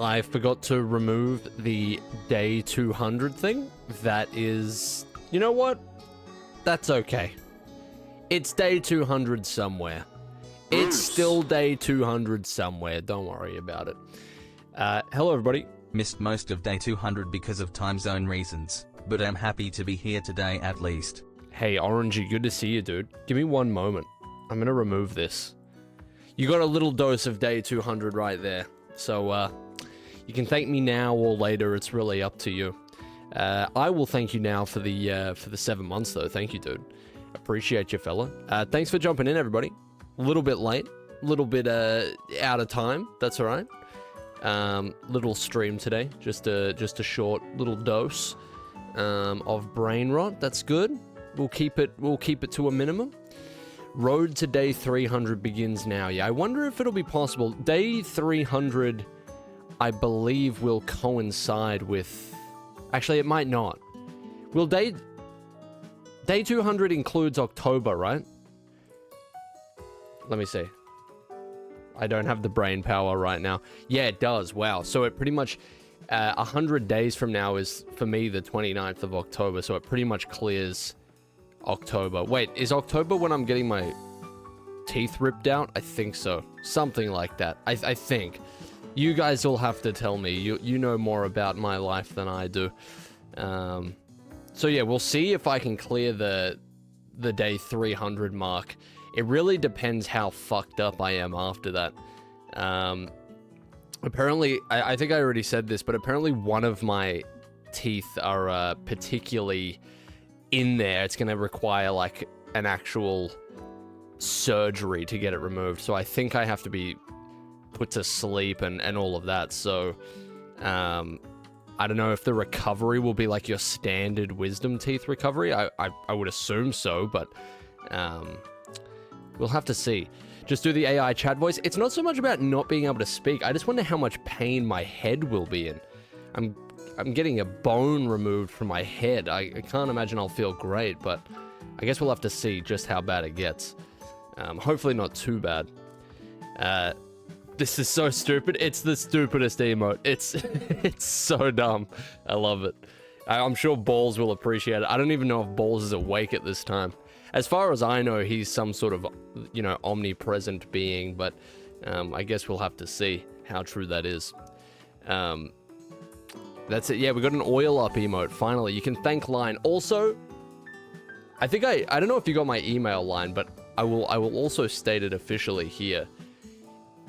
I forgot to remove the day 200 thing. That is... You know what? That's okay. It's day 200 somewhere. It's still day 200 somewhere. Don't worry about it. Hello, everybody. Missed most of day 200 because of time zone reasons, but I'm happy to be here today at least. Hey, Orangey, good to see you, dude. Give me one moment. I'm gonna remove this. You got a little dose of day 200 right there. So, you can thank me now or later. It's really up to you. I will thank you now for the 7 months, though. Thank you, dude. Appreciate you, fella. Thanks for jumping in, everybody. A little bit late. A little bit out of time. That's all right. Little stream today. Just a short little dose of brain rot. That's good. We'll keep it to a minimum. Road to day 300 begins now. Yeah, I wonder if it'll be possible. Day 300, I believe, will coincide with... Actually, it might not. Will day 200 includes October, right? Let me see. I don't have the brain power right now. Yeah, it does. Wow. So it pretty much... 100 days from now is, for me, the 29th of October. So it pretty much clears October. Wait, is October when I'm getting my teeth ripped out? I think so. Something like that. I think. You guys will have to tell me. You know more about my life than I do. So yeah, we'll see if I can clear the day 300 mark. It really depends how fucked up I am after that. Apparently, I think I already said this, but apparently one of my teeth are particularly in there. It's going to require like an actual surgery to get it removed. So I think I have to be put to sleep and all of that. So I don't know if the recovery will be like your standard wisdom teeth recovery. I would assume so, but we'll have to see. Just do the AI chat voice. It's not so much about not being able to speak. I just wonder how much pain my head will be in. I'm getting a bone removed from my head. I can't imagine I'll feel great, but I guess we'll have to see just how bad it gets. Hopefully not too bad. This is so stupid. It's the stupidest emote. It's so dumb. I love it. I'm sure Balls will appreciate it. I don't even know if Balls is awake at this time. As far as I know, he's some sort of, you know, omnipresent being, but I guess we'll have to see how true that is. That's it. Yeah, we got an oil up emote. Finally, you can thank Line. Also, I think I don't know if you got my email line, but I will also state it officially here.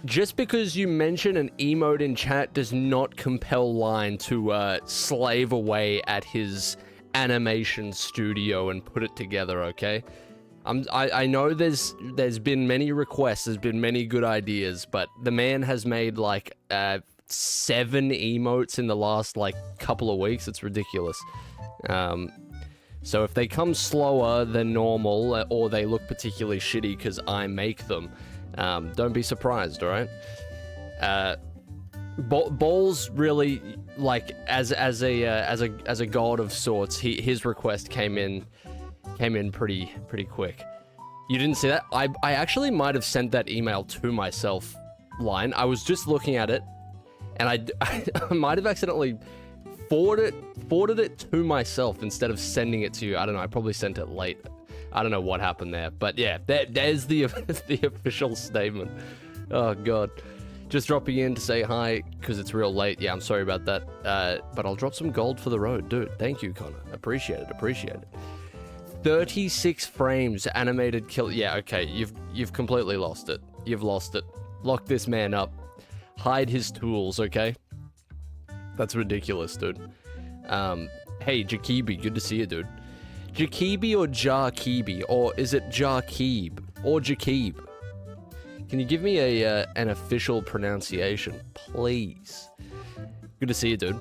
Just because you mention an emote in chat does not compel Line to slave away at his animation studio and put it together, okay? I know there's been many requests, there's been many good ideas, but the man has made like 7 emotes in the last like couple of weeks. It's ridiculous. So if they come slower than normal, or they look particularly shitty because I make them, don't be surprised, alright? Balls really, like, as a god of sorts, his request came in pretty quick. You didn't see that? I actually might have sent that email to myself, Line. I was just looking at it, and I might have accidentally forwarded it to myself instead of sending it to you. I don't know. I probably sent it late. I don't know what happened there, but yeah, there's the the official statement. Oh god, just dropping in to say hi because it's real late. Yeah, I'm sorry about that. But I'll drop some gold for the road, dude. Thank you, Connor. Appreciate it. 36 frames, animated kill. Yeah, okay, you've completely lost it. You've lost it. Lock this man up. Hide his tools, okay? That's ridiculous, dude. Hey, Jakibi, good to see you, dude. Jakibi or Jarkibi, or is it Jarkeeb or Jakib? Can you give me an official pronunciation, please? Good to see you, dude.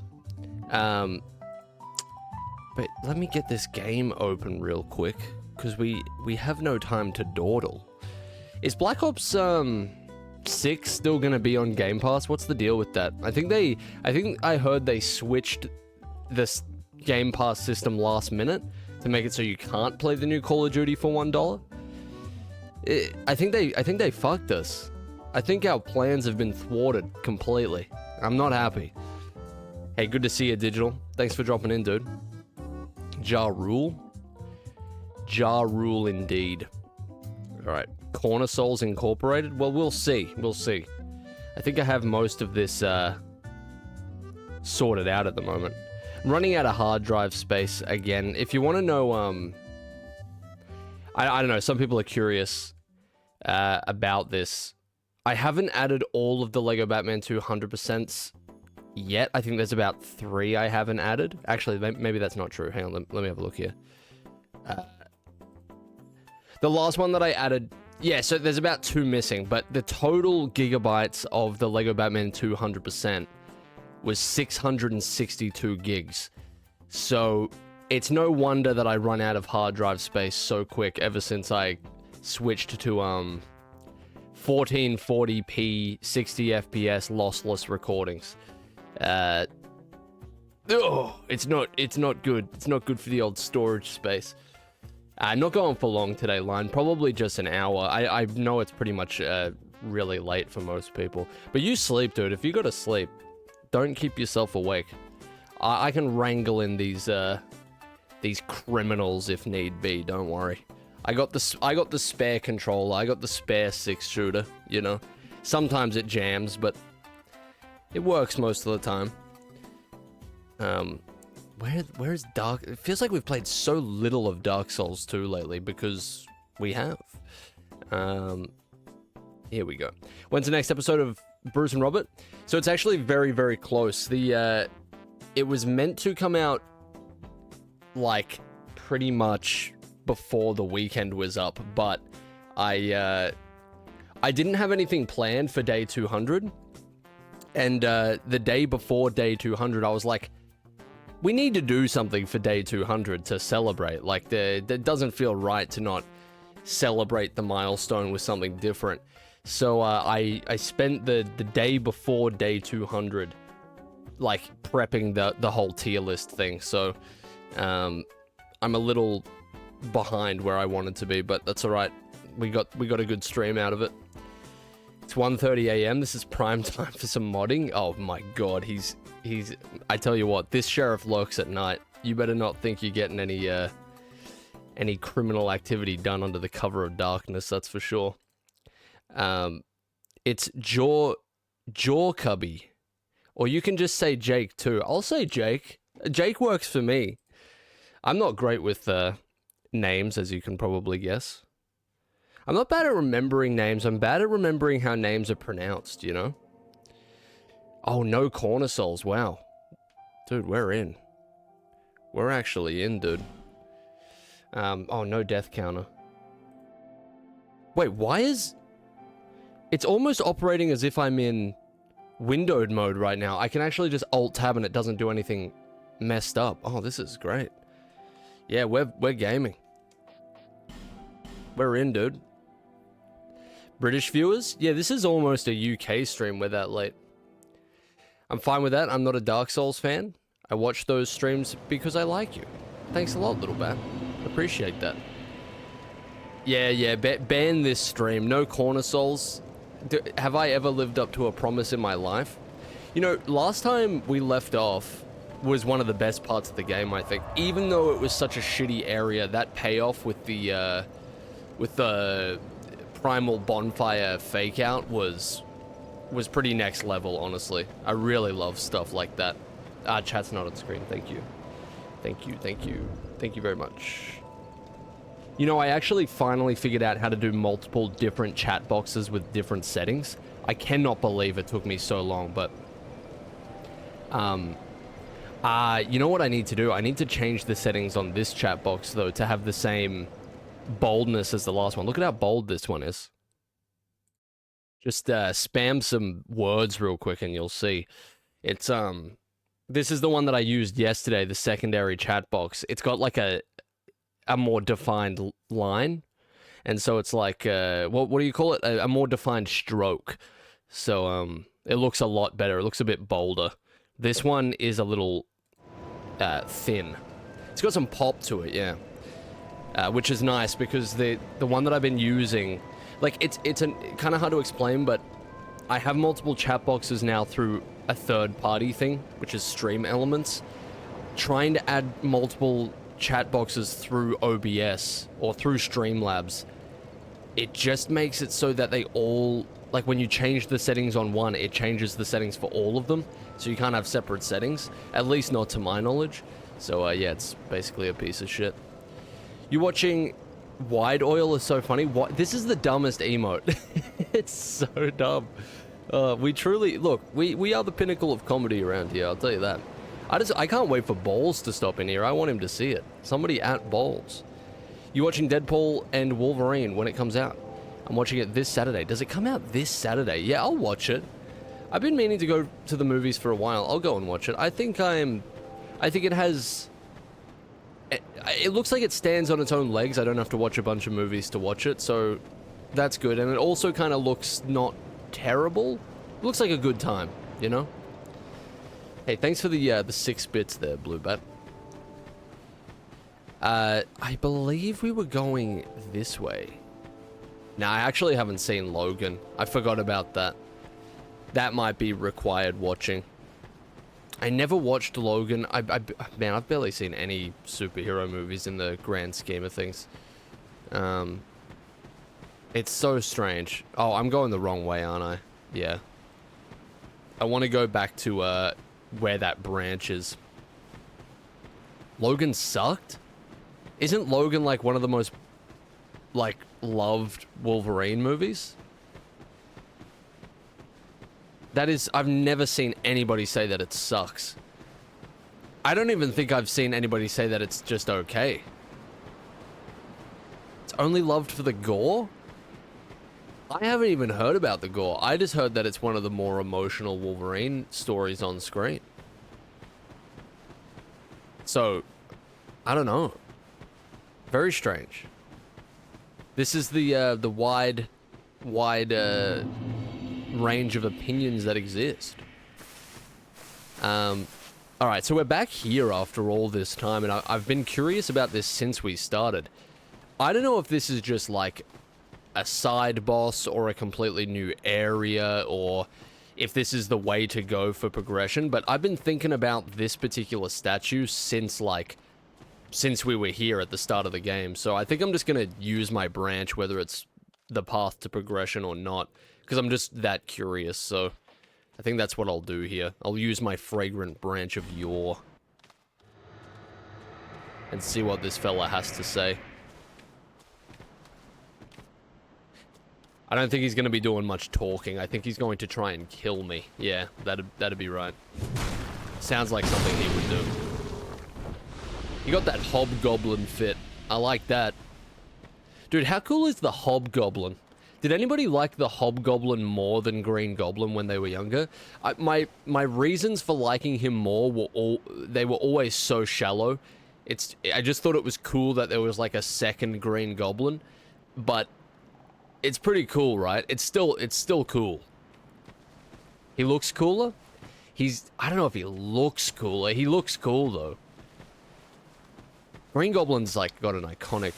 But let me get this game open real quick, because we have no time to dawdle. Is Black Ops 6 still gonna be on Game Pass? What's the deal with that? I think I heard they switched this Game Pass system last minute to make it so you can't play the new Call of Duty for $1. I think they fucked us. I think our plans have been thwarted completely. I'm not happy. Hey, good to see you, Digital. Thanks for dropping in, dude. Ja Rule indeed. Alright, Corner Souls Incorporated? Well, we'll see. I think I have most of this sorted out at the moment. I'm running out of hard drive space again. If you want to know, I don't know, some people are curious about this. I haven't added all of the Lego Batman 2 100% yet. I think there's about 3 I haven't added. Actually, maybe that's not true. Hang on, let me have a look here. The last one that I added, yeah, so there's about 2 missing, but the total gigabytes of the Lego Batman 2 100% was 662 gigs. So it's no wonder that I run out of hard drive space so quick ever since I switched to 1440p 60 FPS lossless recordings. It's not good. It's not good for the old storage space. I'm not going for long today, Line. Probably just an hour. I know it's pretty much really late for most people. But you sleep, dude. If you gotta sleep, don't keep yourself awake. I can wrangle in these criminals if need be. Don't worry. I got the spare controller. I got the spare 6-shooter. You know, sometimes it jams, but it works most of the time. Where's Dark? It feels like we've played so little of Dark Souls 2 lately because we have. Here we go. When's the next episode of Bruce and Robert? So it's actually very, very close. It was meant to come out like pretty much before the weekend was up, but I didn't have anything planned for day 200. And the day before day 200, I was like, we need to do something for day 200 to celebrate. Like, that doesn't feel right to not celebrate the milestone with something different. So I spent the day before day 200, like, prepping the whole tier list thing. So I'm a little behind where I wanted to be, but that's all right. We got a good stream out of it. It's 1:30 a.m. This is prime time for some modding. Oh my god, he's. I tell you what, this sheriff lurks at night. You better not think you're getting any criminal activity done under the cover of darkness. That's for sure. It's Jaw Cubby, or you can just say Jake too. I'll say Jake. Jake works for me. I'm not great with names, as you can probably guess. I'm not bad at remembering names. I'm bad at remembering how names are pronounced, you know? Oh, no corner souls. Wow. Dude, we're in. We're actually in, dude. Oh, no death counter. Wait, why is... It's almost operating as if I'm in windowed mode right now. I can actually just Alt-Tab and it doesn't do anything messed up. Oh, this is great. Yeah, we're gaming. We're in, dude. British viewers? Yeah, this is almost a UK stream. We're that late. I'm fine with that. I'm not a Dark Souls fan. I watch those streams because I like you. Thanks a lot, little bat. Appreciate that. Yeah, ban this stream. No corner souls. Have I ever lived up to a promise in my life? You know, last time we left off was one of the best parts of the game, I think. Even though it was such a shitty area, that payoff with the primal bonfire fake out was pretty next level, honestly. I really love stuff like that. Chat's not on screen. Thank you. Thank you, thank you. Thank you very much. You know, I actually finally figured out how to do multiple different chat boxes with different settings. I cannot believe it took me so long, but... you know what I need to do? I need to change the settings on this chat box, though, to have the same boldness as the last one. Look at how bold this one is. Just spam some words real quick and you'll see. It's, this is the one that I used yesterday, the secondary chat box. It's got like a more defined line. And so it's like, what do you call it? A more defined stroke. So, it looks a lot better. It looks a bit bolder. This one is a little thin. It's got some pop to it, yeah. Which is nice because the one that I've been using, like it's kind of hard to explain, but I have multiple chat boxes now through a third-party thing, which is Stream Elements. Trying to add multiple chat boxes through OBS or through Streamlabs, it just makes it so that they all, like when you change the settings on one, it changes the settings for all of them. So you can't have separate settings, at least not to my knowledge. So yeah, it's basically a piece of shit. You watching Wide Oil is so funny. What? This is the dumbest emote. It's so dumb. We truly, look, we are the pinnacle of comedy around here, I'll tell you that. I can't wait for Balls to stop in here. I want him to see it. Somebody at Balls. You watching Deadpool and Wolverine when it comes out? I'm watching it this Saturday. Does it come out this Saturday? Yeah, I'll watch it. I've been meaning to go to the movies for a while. I'll go and watch it. I think it has... It looks like it stands on its own legs. I don't have to watch a bunch of movies to watch it, so that's good. And it also kind of looks not terrible. It looks like a good time, you know? Hey, thanks for the 6 bits there, Bluebat. I believe we were going this way. Now, I actually haven't seen Logan. I forgot about that. That might be required watching. I never watched Logan. Man, I've barely seen any superhero movies in the grand scheme of things. It's so strange. Oh, I'm going the wrong way, aren't I? Yeah. I want to go back to where that branch is. Logan sucked? Isn't Logan like one of the most like loved Wolverine movies? That is, I've never seen anybody say that it sucks. I don't even think I've seen anybody say that it's just okay. It's only loved for the gore? I haven't even heard about the gore. I just heard that it's one of the more emotional Wolverine stories on screen. So, I don't know. Very strange. This is the wide range of opinions that exist. Alright, so we're back here after all this time, and I've been curious about this since we started. I don't know if this is just like a side boss or a completely new area, or if this is the way to go for progression, but I've been thinking about this particular statue since we were here at the start of the game, so I think I'm just gonna use my branch, whether it's the path to progression or not, because I'm just that curious, so I think that's what I'll do here. I'll use my fragrant branch of yore and see what this fella has to say. I don't think he's going to be doing much talking. I think he's going to try and kill me. Yeah, that'd be right. Sounds like something he would do. You got that hobgoblin fit. I like that. Dude, how cool is the hobgoblin? Did anybody like the hobgoblin more than Green Goblin when they were younger? My reasons for liking him more were always so shallow. I just thought it was cool that there was like a second green goblin, but it's pretty cool, right? It's still cool. He looks cooler? I don't know if he looks cooler. He looks cool though. Green Goblin's like got an iconic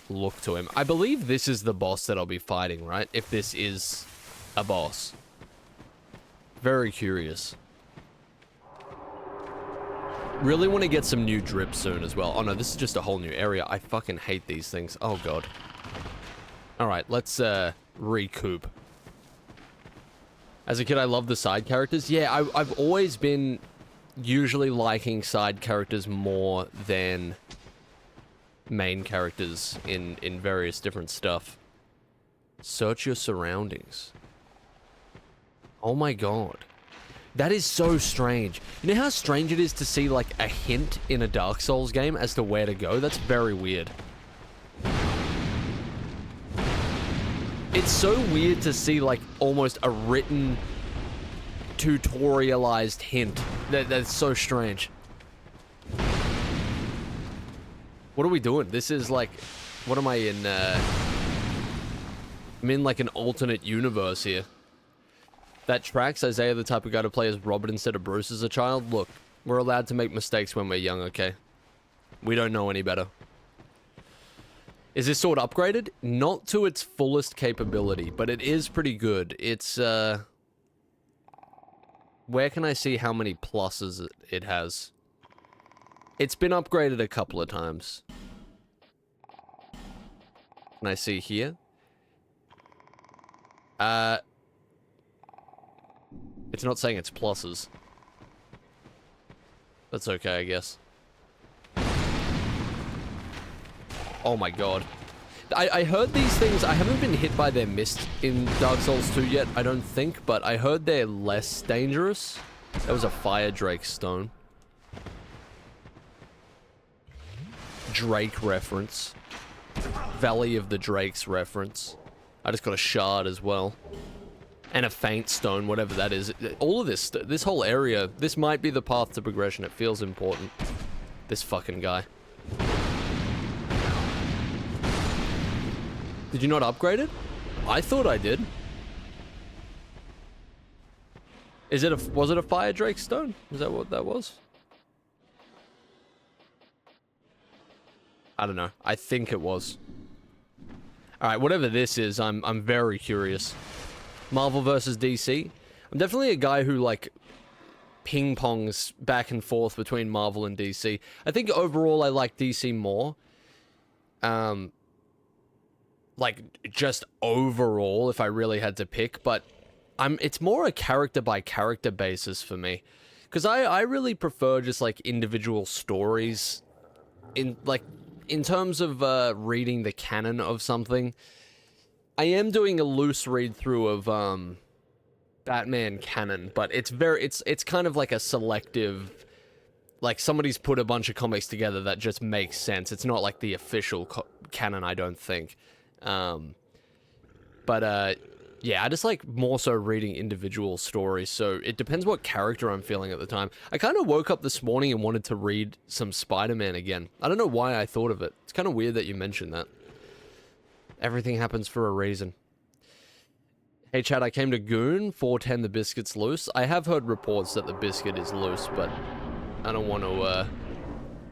look to him. I believe this is the boss that I'll be fighting, right? If this is a boss. Very curious. Really want to get some new drip soon as well. Oh no, this is just a whole new area. I fucking hate these things. Oh god. Alright, let's recoup. As a kid, I loved the side characters. Yeah, I've always been usually liking side characters more than main characters in various different stuff. Search your surroundings. Oh my god. That is so strange. You know how strange it is to see like a hint in a Dark Souls game as to where to go? That's very weird. It's so weird to see like almost a written tutorialized hint. That's so strange. What are we doing? This is like, what am I in? I'm in like an alternate universe here. That tracks. Eyezayar, the type of guy to play as Robert instead of Bruce as a child. Look, we're allowed to make mistakes when we're young, okay? We don't know any better. Is this sword upgraded? Not to its fullest capability, but it is pretty good. It's, where can I see how many pluses it has? It's been upgraded a couple of times. Can I see here? It's not saying it's pluses. That's okay, I guess. Oh my god. I heard these things, I haven't been hit by their mist in Dark Souls 2 yet, I don't think, but I heard they're less dangerous. That was a Fire Drake stone. Drake reference. Valley of the Drakes reference. I just got a shard as well. And a faint stone, whatever that is. All of this whole area, this might be the path to progression. It feels important. This fucking guy. Did you not upgrade it? I thought I did. Was it a Fire Drake stone? Is that what that was? I don't know. I think it was. Alright, whatever this is, I'm very curious. Marvel versus DC. I'm definitely a guy who, like, ping-pongs back and forth between Marvel and DC. I think overall I like DC more. Like, just overall, if I really had to pick, but it's more a character-by-character basis for me. Because I really prefer just, like, individual stories. In terms of reading the canon of something, I am doing a loose read-through of Batman canon, but it's kind of like a selective, like somebody's put a bunch of comics together that just makes sense. It's not like the official canon, I don't think. Yeah, I just like more so reading individual stories, so it depends what character I'm feeling at the time. I kind of woke up this morning and wanted to read some Spider-Man again. I don't know why I thought of it. It's kind of weird that you mentioned that. Everything happens for a reason. Hey Chad, I came to Goon, 410 the biscuit's loose. I have heard reports that the biscuit is loose, but I don't want to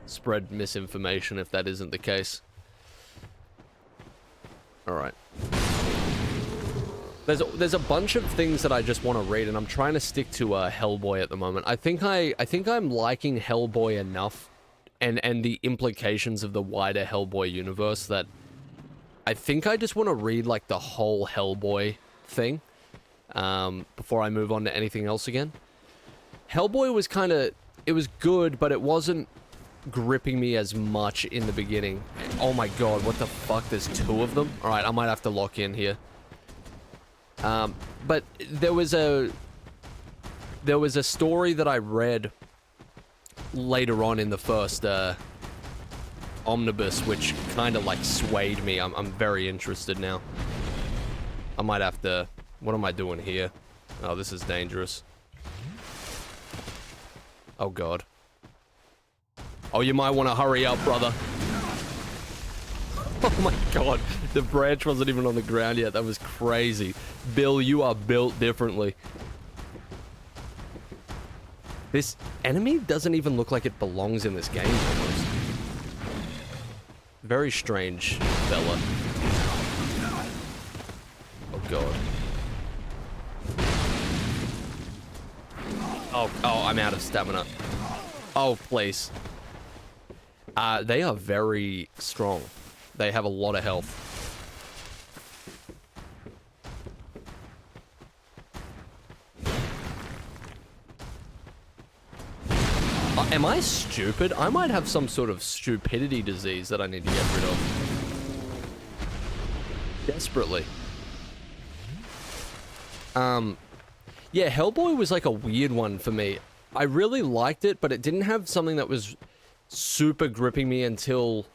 spread misinformation if that isn't the case. Alright. There's a bunch of things that I just want to read, and I'm trying to stick to Hellboy at the moment. I think I'm liking Hellboy enough, and the implications of the wider Hellboy universe, that I think I just want to read like the whole Hellboy thing before I move on to anything else again. Hellboy was it was good, but it wasn't gripping me as much in the beginning. Oh my god, what the fuck? There's two of them? Alright, I might have to lock in here. But there was a story that I read later on in the first omnibus, which kind of like swayed me. I'm very interested now. I might have to... What am I doing here? Oh, this is dangerous. Oh god. Oh, you might want to hurry up, brother. Oh my god, the branch wasn't even on the ground yet. That was crazy. Bill, you are built differently. This enemy doesn't even look like it belongs in this game almost. Very strange fella. Oh god. Oh, I'm out of stamina. Oh, please. They are very strong. They have a lot of health. Am I stupid? I might have some sort of stupidity disease that I need to get rid of. Desperately. Yeah, Hellboy was like a weird one for me. I really liked it, but it didn't have something that was super gripping me until...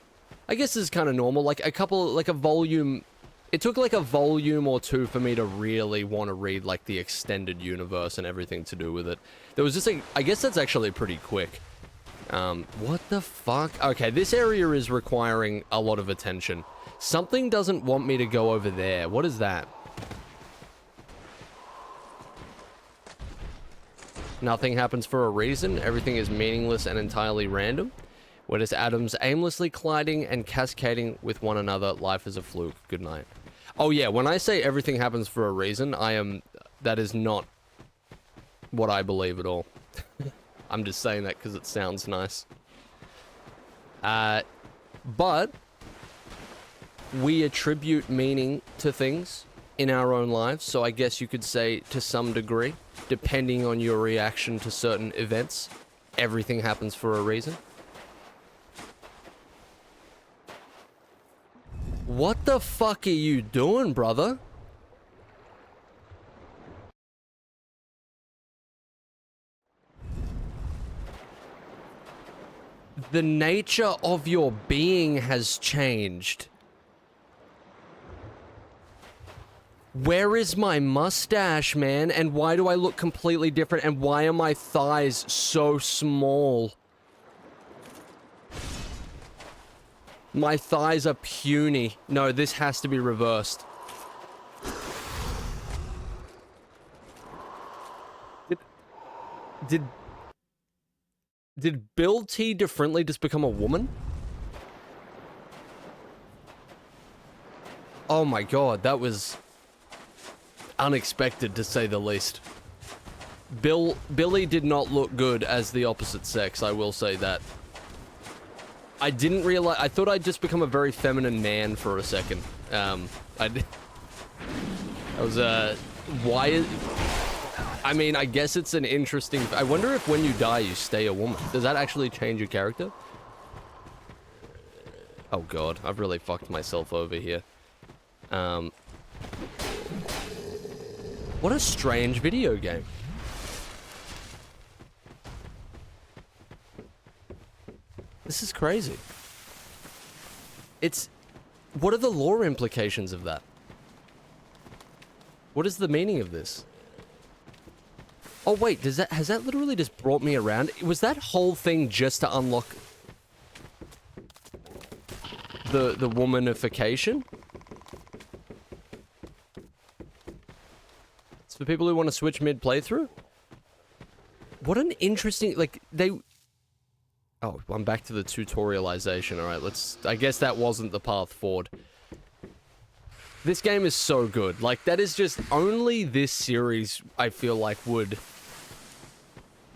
I guess this is kind of normal, like a volume... It took like a volume or two for me to really want to read like the extended universe and everything to do with it. There was just like, I guess that's actually pretty quick. What the fuck? Okay, this area is requiring a lot of attention. Something doesn't want me to go over there. What is that? Nothing happens for a reason. Everything is meaningless and entirely random. Where does atoms aimlessly colliding and cascading with one another? Life is a fluke. Good night. Oh yeah, when I say everything happens for a reason, that is not what I believe at all. I'm just saying that because it sounds nice. But we attribute meaning to things in our own lives, so I guess you could say to some degree, depending on your reaction to certain events, everything happens for a reason. What the fuck are you doing, brother? The nature of your being has changed. Where is my mustache, man? And why do I look completely different? And why are my thighs so small? My thighs are puny. No, this has to be reversed. Did Bill T. Differently just become a woman? Oh my god, that was unexpected to say the least. Billy did not look good as the opposite sex, I will say that. I didn't realize, I thought I'd just become a very feminine man for a second. I mean, I guess it's an interesting, I wonder if when you die you stay a woman. Does that actually change your character? Oh god, I've really fucked myself over here. What a strange video game. This is crazy. What are the lore implications of that? What is the meaning of this? Oh wait, has that literally just brought me around? Was that whole thing just to unlock the womanification? It's for people who want to switch mid playthrough? What an interesting, like, oh, I'm back to the tutorialization. Alright, I guess that wasn't the path forward. This game is so good. Like, that is just only this series, I feel like, would...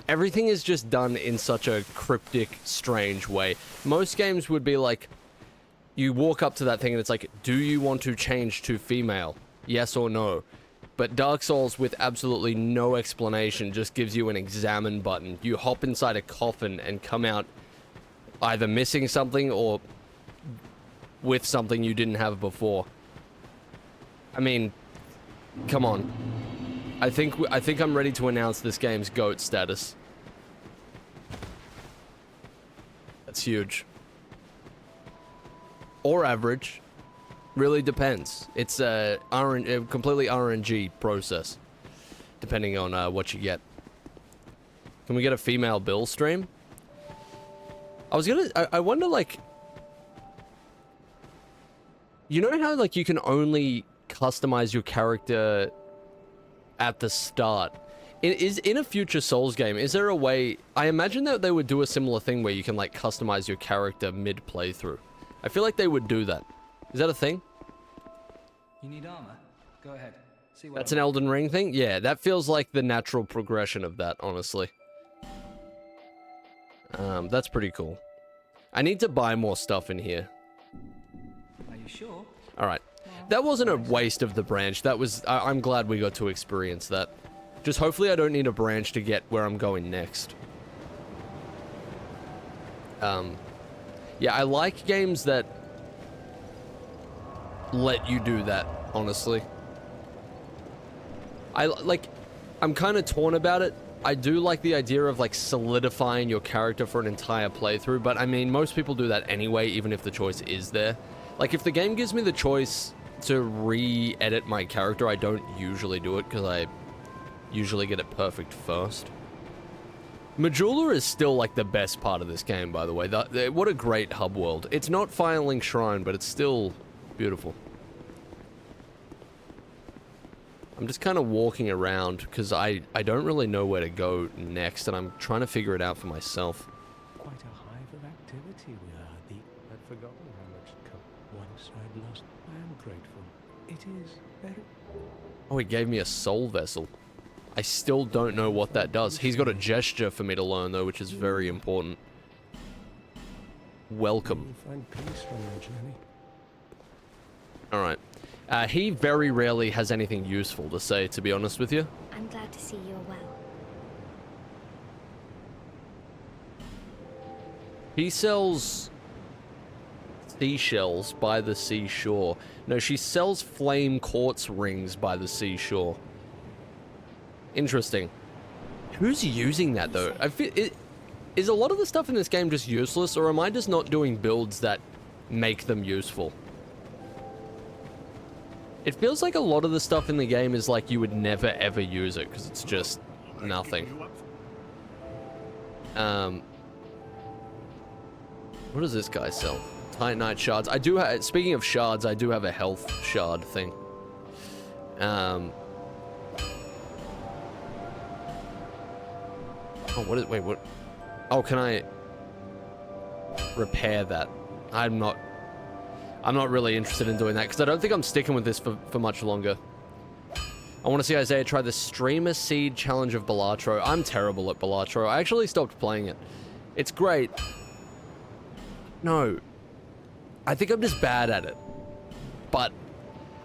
Everything is just done in such a cryptic, strange way. Most games would be like, you walk up to that thing and it's like, do you want to change to female? Yes or no? But Dark Souls, with absolutely no explanation, just gives you an examine button. You hop inside a coffin and come out either missing something or with something you didn't have before. I mean, come on. I think I'm ready to announce this game's GOAT status. That's huge. Or average. Really depends. It's a completely RNG process, depending on what you get. Can we get a female Bill stream? I wonder, like, you know how, like, you can only customize your character at the start? In a future Souls game, is there a way... I imagine that they would do a similar thing where you can, like, customize your character mid-playthrough. I feel like they would do that. Is that a thing? You need armor? Go ahead. See what That's an Elden Ring thing? Yeah, that feels like the natural progression of that, honestly. That's pretty cool. I need to buy more stuff in here. Are you sure? Alright. That wasn't a waste of the branch. That was... I'm glad we got to experience that. Just hopefully I don't need a branch to get where I'm going next. Yeah, I like games that let you do that, honestly. I'm kind of torn about it. I do like the idea of, like, solidifying your character for an entire playthrough, but I mean, most people do that anyway, even if the choice is there. Like, if the game gives me the choice to re-edit my character, I don't usually do it, because I usually get it perfect first. Majula is still, like, the best part of this game, by the way. What a great hub world. It's not Firelink Shrine, but it's still beautiful. I'm just kind of walking around, because I don't really know where to go next, and I'm trying to figure it out for myself. Quite a hive of activity we are. I'd forgotten how much cup once I'd lost. I am grateful. It is very... Oh, he gave me a soul vessel. I still don't know what that does. He's got a gesture for me to learn, though, which is very important. Welcome. You'll find peace from your journey. Alright. He very rarely has anything useful to say, to be honest with you. I'm glad to see you're well. He sells seashells by the seashore. No, she sells flame quartz rings by the seashore. Interesting. Who's using that, though? I feel is a lot of the stuff in this game just useless, or am I just not doing builds that make them useful? It feels like a lot of the stuff in the game is like you would never ever use it, because it's just nothing. What does this guy sell? Titanite shards. I do have, speaking of shards, I do have a health shard thing. Oh, wait, what? Oh, can I repair that? I'm not really interested in doing that, because I don't think I'm sticking with this for much longer. I want to see Eyezayar try the Streamer Seed Challenge of Balatro. I'm terrible at Balatro. I actually stopped playing it. It's great. No. I think I'm just bad at it. But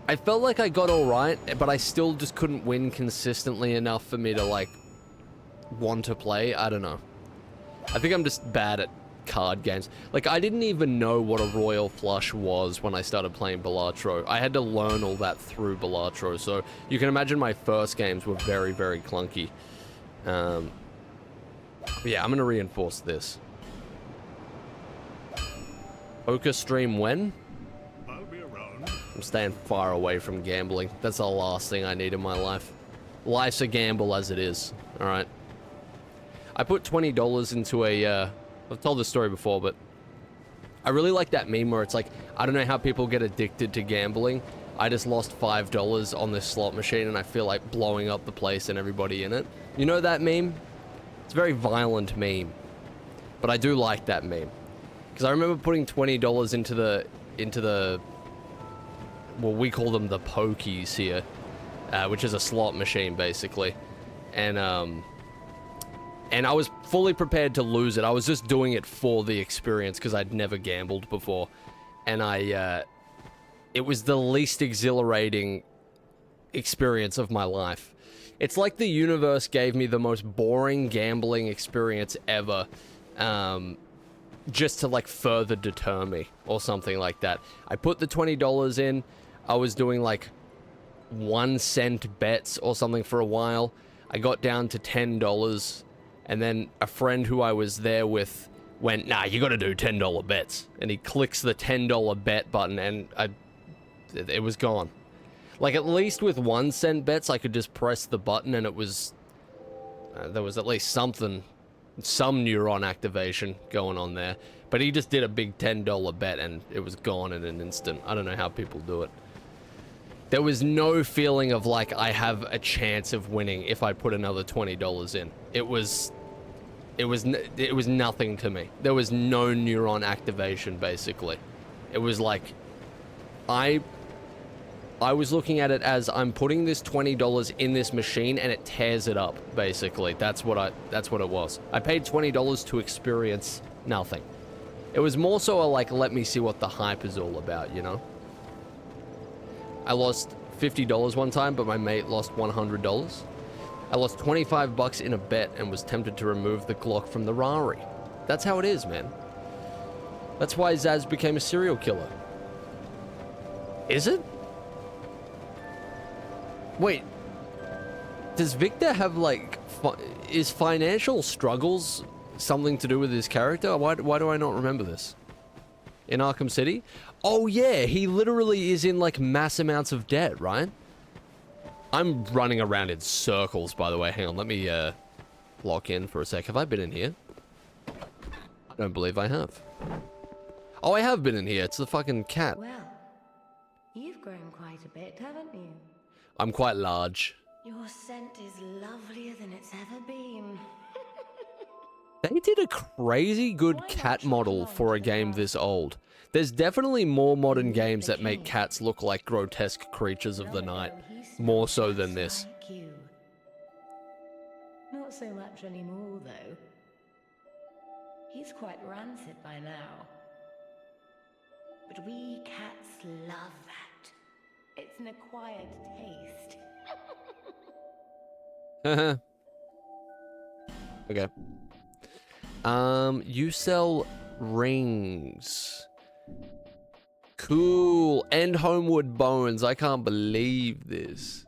I felt like I got alright, but I still just couldn't win consistently enough for me to, like, want to play. I don't know. I think I'm just bad at card games. Like, I didn't even know what a Royal Flush was when I started playing Balatro. I had to learn all that through Balatro, so you can imagine my first games were very, very clunky. Yeah, I'm gonna reinforce this. Poker stream when? I'll be around. I'm staying far away from gambling. That's the last thing I need in my life. Life's a gamble as it is. Alright. I put $20 into a, I've told this story before, but I really like that meme where it's like, I don't know how people get addicted to gambling. I just lost $5 on this slot machine and I feel like blowing up the place and everybody in it. You know that meme? It's a very violent meme. But I do like that meme. Because I remember putting $20 into the, well, we call them the pokies here, which is a slot machine, basically. And I was fully prepared to lose it. I was just doing it for the experience because I'd never gambled before. And it was the least exhilarating experience of my life. It's like the universe gave me the most boring gambling experience ever, just to, like, further deter me or something like that. I put the $20 in. I was doing, like, 1 cent bets or something for a while. I got down to $10, and then a friend who I was there with went, nah, you gotta do $10 bets. And he clicks the $10 bet button, and it was gone. Like, at least with 1 cent bets, I could just press the button, and it was, there was at least something some neuron activation going on there. But he just did a big $10 bet and it was gone in an instant. I don't know how people do it. There was no feeling of like I have a chance of winning if I put another $20 in. It was nothing to me. There was no neuron activation basically. It was like I was looking at it as I'm putting this $20 in this machine and it tears it up basically. That's what it was. I paid $20 to experience nothing. It was more so a like, let me see what the hype is all about, you know? I lost $50 one time, but my mate lost $100. I lost 25 bucks in a bet and was tempted to remove the Glock from the Rari. That's how it is, man. That's why Zaz became a serial killer. Is it? Wait. Does Victor have, like, is financial struggles something to do with his character? Why do I not remember this? In Arkham City? Oh yeah, he literally is in like mass amounts of debt, right? I'm running around in circles, by the way. Hang on, let me lock in for a sec. Have I been in here? I don't believe I have. Oh, I have been in here. It's the fucking cat. Well, you've grown quite a bit, haven't you? I'm quite large. Your scent is lovelier than it's ever been. They did a crazy good cat model for a game this old. There's definitely more modern games that make cats look like grotesque creatures of the night. More so than this. Not so much anymore, though. He's quite rancid by now. But we cats love that. It's an acquired taste. Okay. You sell rings. Cool. And homeward bones. I can't believe this.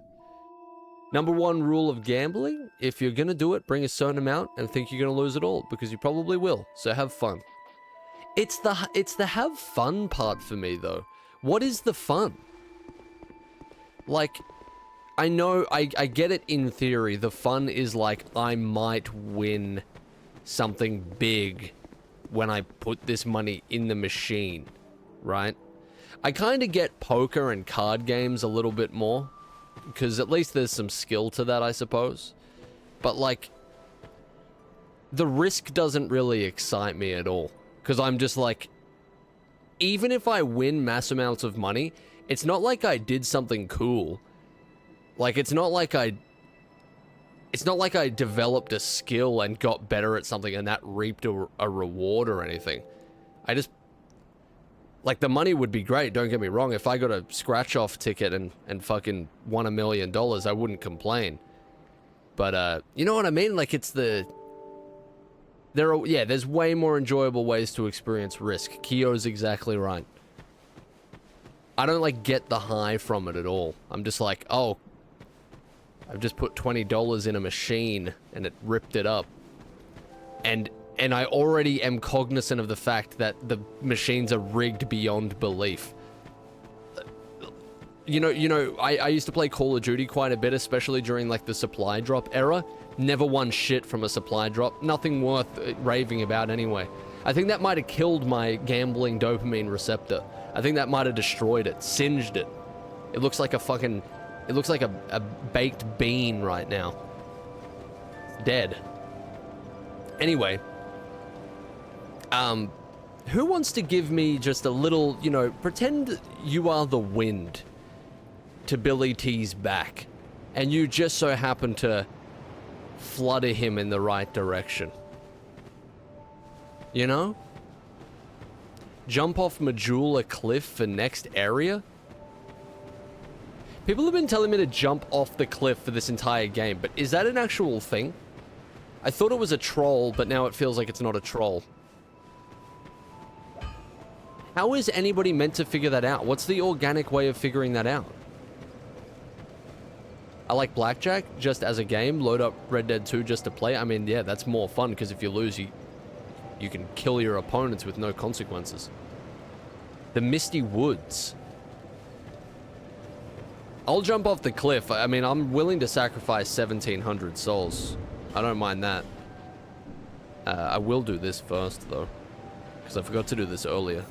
Number one rule of gambling: if you're gonna do it, bring a certain amount and think you're gonna lose it all, because you probably will. So have fun. It's the have fun part for me though. What is the fun? Like, I know, I get it in theory. The fun is like, I might win something big when I put this money in the machine, right? I kind of get poker and card games a little bit more, because at least there's some skill to that, I suppose. But like, the risk doesn't really excite me at all, because I'm just like, even if I win mass amounts of money, it's not like I did something cool. Like, it's not like I developed a skill and got better at something and that reaped a reward or anything. I just, like, the money would be great, don't get me wrong. If I got a scratch-off ticket and fucking won $1 million, I wouldn't complain. But, you know what I mean? Like, it's there's way more enjoyable ways to experience risk. Kyo's exactly right. I don't, like, get the high from it at all. I'm just like, oh, I've just put $20 in a machine and it ripped it up. And I already am cognizant of the fact that the machines are rigged beyond belief. You know, I used to play Call of Duty quite a bit, especially during like the supply drop era. Never won shit from a supply drop. Nothing worth raving about anyway. I think that might have killed my gambling dopamine receptor. I think that might have destroyed it, singed it. It looks like a fucking... It looks like a baked bean right now. It's dead. Anyway. Who wants to give me just a little, you know, pretend you are the wind to Billy T's back, and you just so happen to flutter him in the right direction. You know? Jump off Majula Cliff for next area? People have been telling me to jump off the cliff for this entire game, but is that an actual thing? I thought it was a troll, but now it feels like it's not a troll. How is anybody meant to figure that out? What's the organic way of figuring that out? I like blackjack just as a game. Load up Red Dead 2 just to play. I mean, yeah, that's more fun, because if you lose, you can kill your opponents with no consequences. The Misty Woods. I'll jump off the cliff. I mean, I'm willing to sacrifice 1,700 souls. I don't mind that. I will do this first, though. Because I forgot to do this earlier.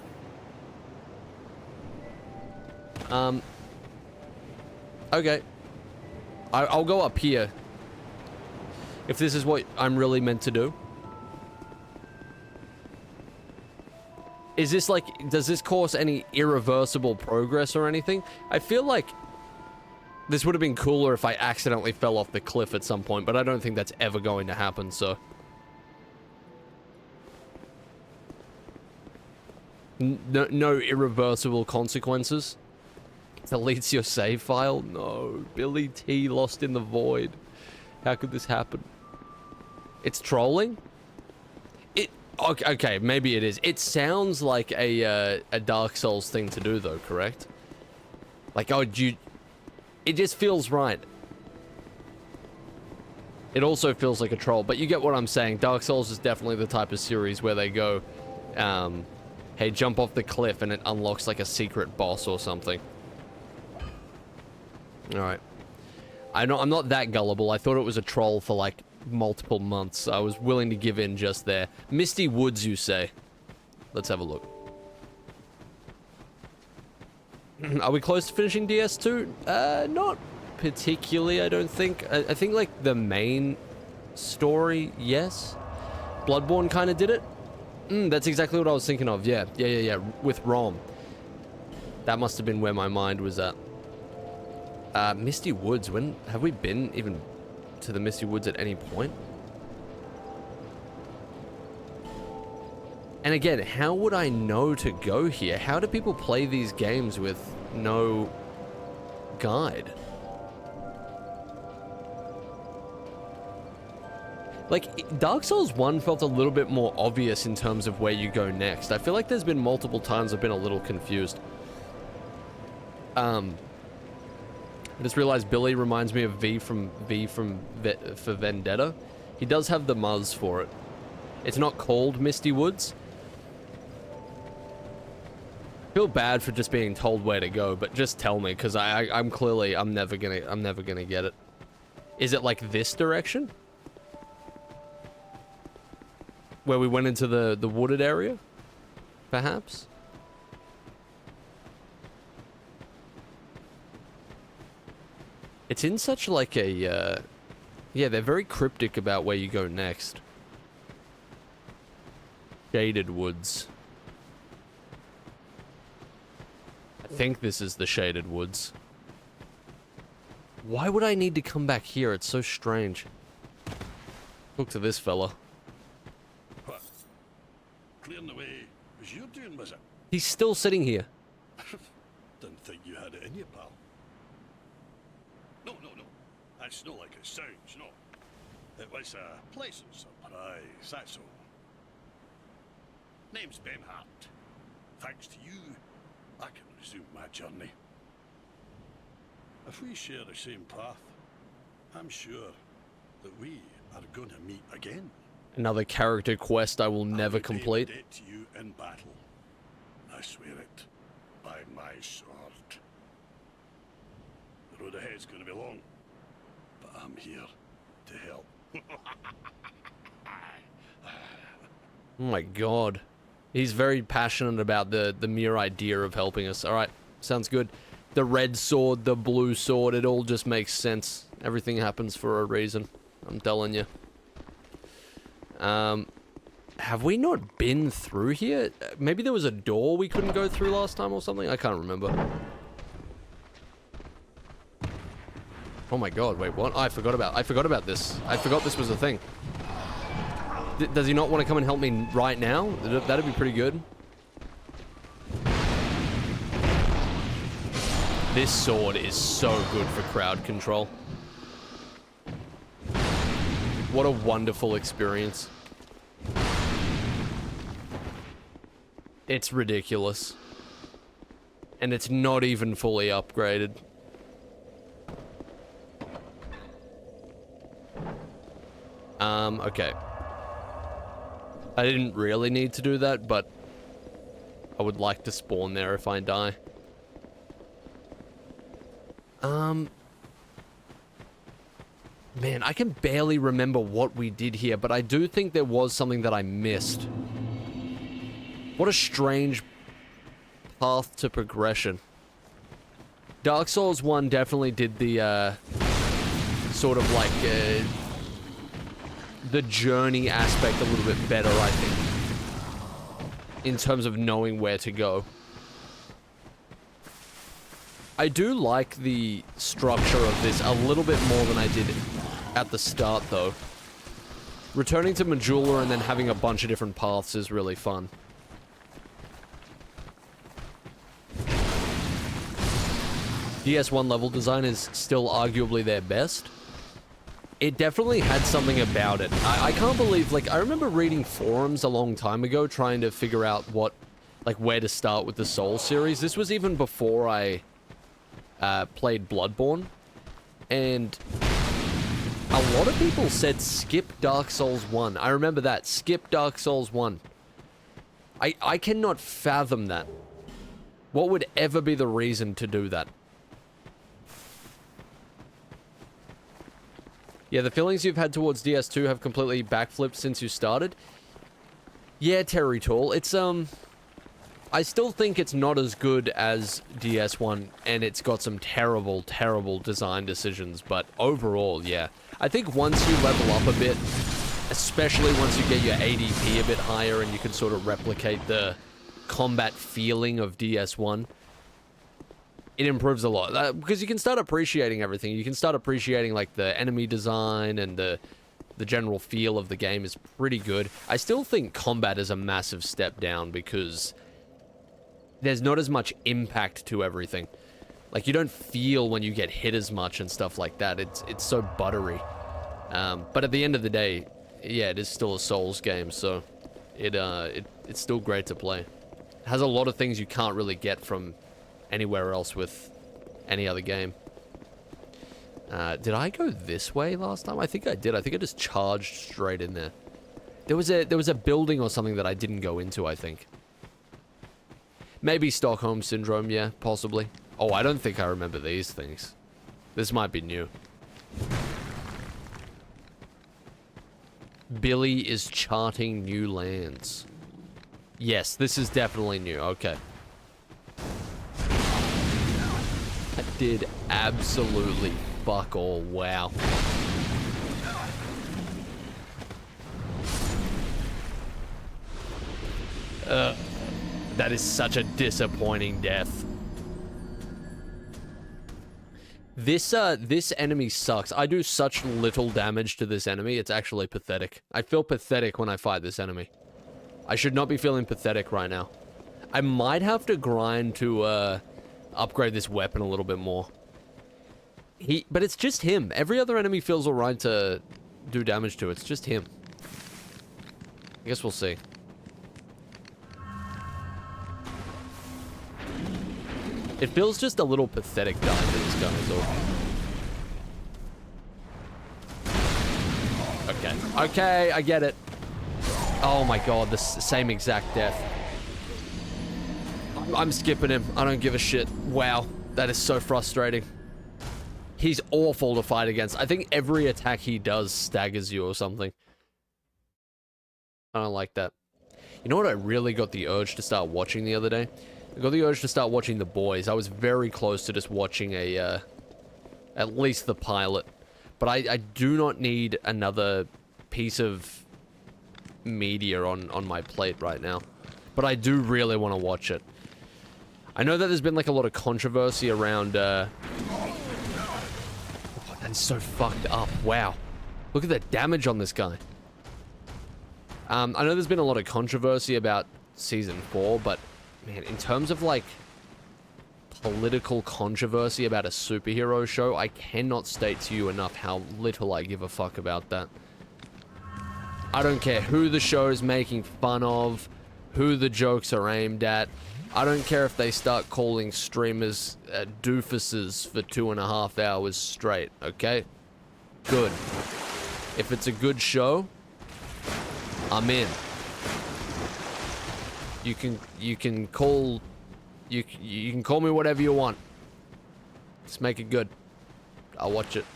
Okay. I'll go up here. If this is what I'm really meant to do. Is this like, does this cause any irreversible progress or anything? I feel like this would have been cooler if I accidentally fell off the cliff at some point, but I don't think that's ever going to happen, so. No irreversible consequences. Deletes your save file? No. Billy T lost in the void. How could this happen? It's trolling? Okay, maybe it is. It sounds like a Dark Souls thing to do, though, correct? Like, oh, it just feels right. It also feels like a troll, but you get what I'm saying. Dark Souls is definitely the type of series where they go, hey, jump off the cliff and it unlocks like a secret boss or something. Alright. I'm not that gullible. I thought it was a troll for like multiple months. I was willing to give in just there. Misty Woods, you say? Let's have a look. Are we close to finishing DS2? Not particularly, I don't think. I think like the main story, yes. Bloodborne kind of did it. That's exactly what I was thinking of. Yeah, with Rom. That must have been where my mind was at. Misty Woods, when have we been even to the Misty Woods at any point? And again, how would I know to go here? How do people play these games with no guide? Like, Dark Souls 1 felt a little bit more obvious in terms of where you go next. I feel like there's been multiple times I've been a little confused. I just realized Billy reminds me of V for Vendetta. He does have the Muzz for it. It's not called Misty Woods. I feel bad for just being told where to go, but just tell me, because I'm clearly I'm never gonna get it. Is it like this direction? Where we went into the wooded area? Perhaps? It's in such like a, yeah, they're very cryptic about where you go next. Shaded Woods. I think this is the Shaded Woods. Why would I need to come back here? It's so strange. Look to this fella. What? Clearing the way was you doing, was it? He's still sitting here. Didn't think you had it in you, pal. No. That's not like it sounds, no. It was a pleasant surprise, that's all. Name's Ben Hart. Thanks to you, I can resume my journey. If we share the same path, I'm sure that we are going to meet again. Another character quest I will never complete. I will pay the debt to you in battle. I swear it, by my sword. The road ahead's going to be long, but I'm here to help. Oh my god. He's very passionate about the mere idea of helping us. Alright, sounds good. The red sword, the blue sword, it all just makes sense. Everything happens for a reason. I'm telling you. Have we not been through here? Maybe there was a door we couldn't go through last time or something? I can't remember. Oh my god, wait, what? I forgot about this. I forgot this was a thing. Does he not want to come and help me right now? That'd be pretty good. This sword is so good for crowd control. What a wonderful experience. It's ridiculous. And it's not even fully upgraded. Okay. I didn't really need to do that, but I would like to spawn there if I die. Man, I can barely remember what we did here, but I do think there was something that I missed. What a strange path to progression. Dark Souls 1 definitely did the, sort of like, the journey aspect a little bit better, I think. In terms of knowing where to go. I do like the structure of this a little bit more than I did at the start, though. Returning to Majula and then having a bunch of different paths is really fun. DS1 level design is still arguably their best. It definitely had something about it. I can't believe, like, I remember reading forums a long time ago trying to figure out what, like, where to start with the Soul series. This was even before I played Bloodborne. And a lot of people said skip Dark Souls 1. I remember that. Skip Dark Souls 1. I cannot fathom that. What would ever be the reason to do that? Yeah, the feelings you've had towards DS2 have completely backflipped since you started. Yeah, Terry Tall. It's, I still think it's not as good as DS1, and it's got some terrible, terrible design decisions, but overall, yeah. I think once you level up a bit, especially once you get your ADP a bit higher and you can sort of replicate the combat feeling of DS1, it improves a lot. Because you can start appreciating everything. You can start appreciating, like, the enemy design and the general feel of the game is pretty good. I still think combat is a massive step down because there's not as much impact to everything. Like, you don't feel when you get hit as much and stuff like that. It's so buttery. But at the end of the day, yeah, it is still a Souls game, so it's still great to play. It has a lot of things you can't really get from anywhere else with any other game. Did I go this way last time? I think I did. I think I just charged straight in there. There was a building or something that I didn't go into, I think. Maybe Stockholm Syndrome, yeah, possibly. Oh, I don't think I remember these things. This might be new. Billy is charting new lands. Yes, this is definitely new. Okay. That did absolutely fuck all. Wow. That is such a disappointing death. This enemy sucks. I do such little damage to this enemy. It's actually pathetic. I feel pathetic when I fight this enemy. I should not be feeling pathetic right now. I might have to grind to, upgrade this weapon a little bit more. But it's just him. Every other enemy feels alright to do damage to. It's just him. I guess we'll see. It feels just a little pathetic dying to this guy, is all. Okay. Okay, I get it. Oh my god, the same exact death. I'm skipping him. I don't give a shit. Wow, that is so frustrating. He's awful to fight against. I think every attack he does staggers you or something. I don't like that. You know what I really got the urge to start watching the other day? I got the urge to start watching The Boys. I was very close to just watching a, at least the pilot. But I do not need another piece of media on my plate right now. But I do really want to watch it. I know that there's been, like, a lot of controversy around, oh, that is so fucked up. Wow. Look at the damage on this guy. I know there's been a lot of controversy about Season 4, but man, in terms of, like, political controversy about a superhero show, I cannot state to you enough how little I give a fuck about that. I don't care who the show is making fun of, who the jokes are aimed at. I don't care if they start calling streamers doofuses for 2.5 hours straight, okay? Good. If it's a good show, I'm in. You can call me whatever you want. Just make it good. I'll watch it.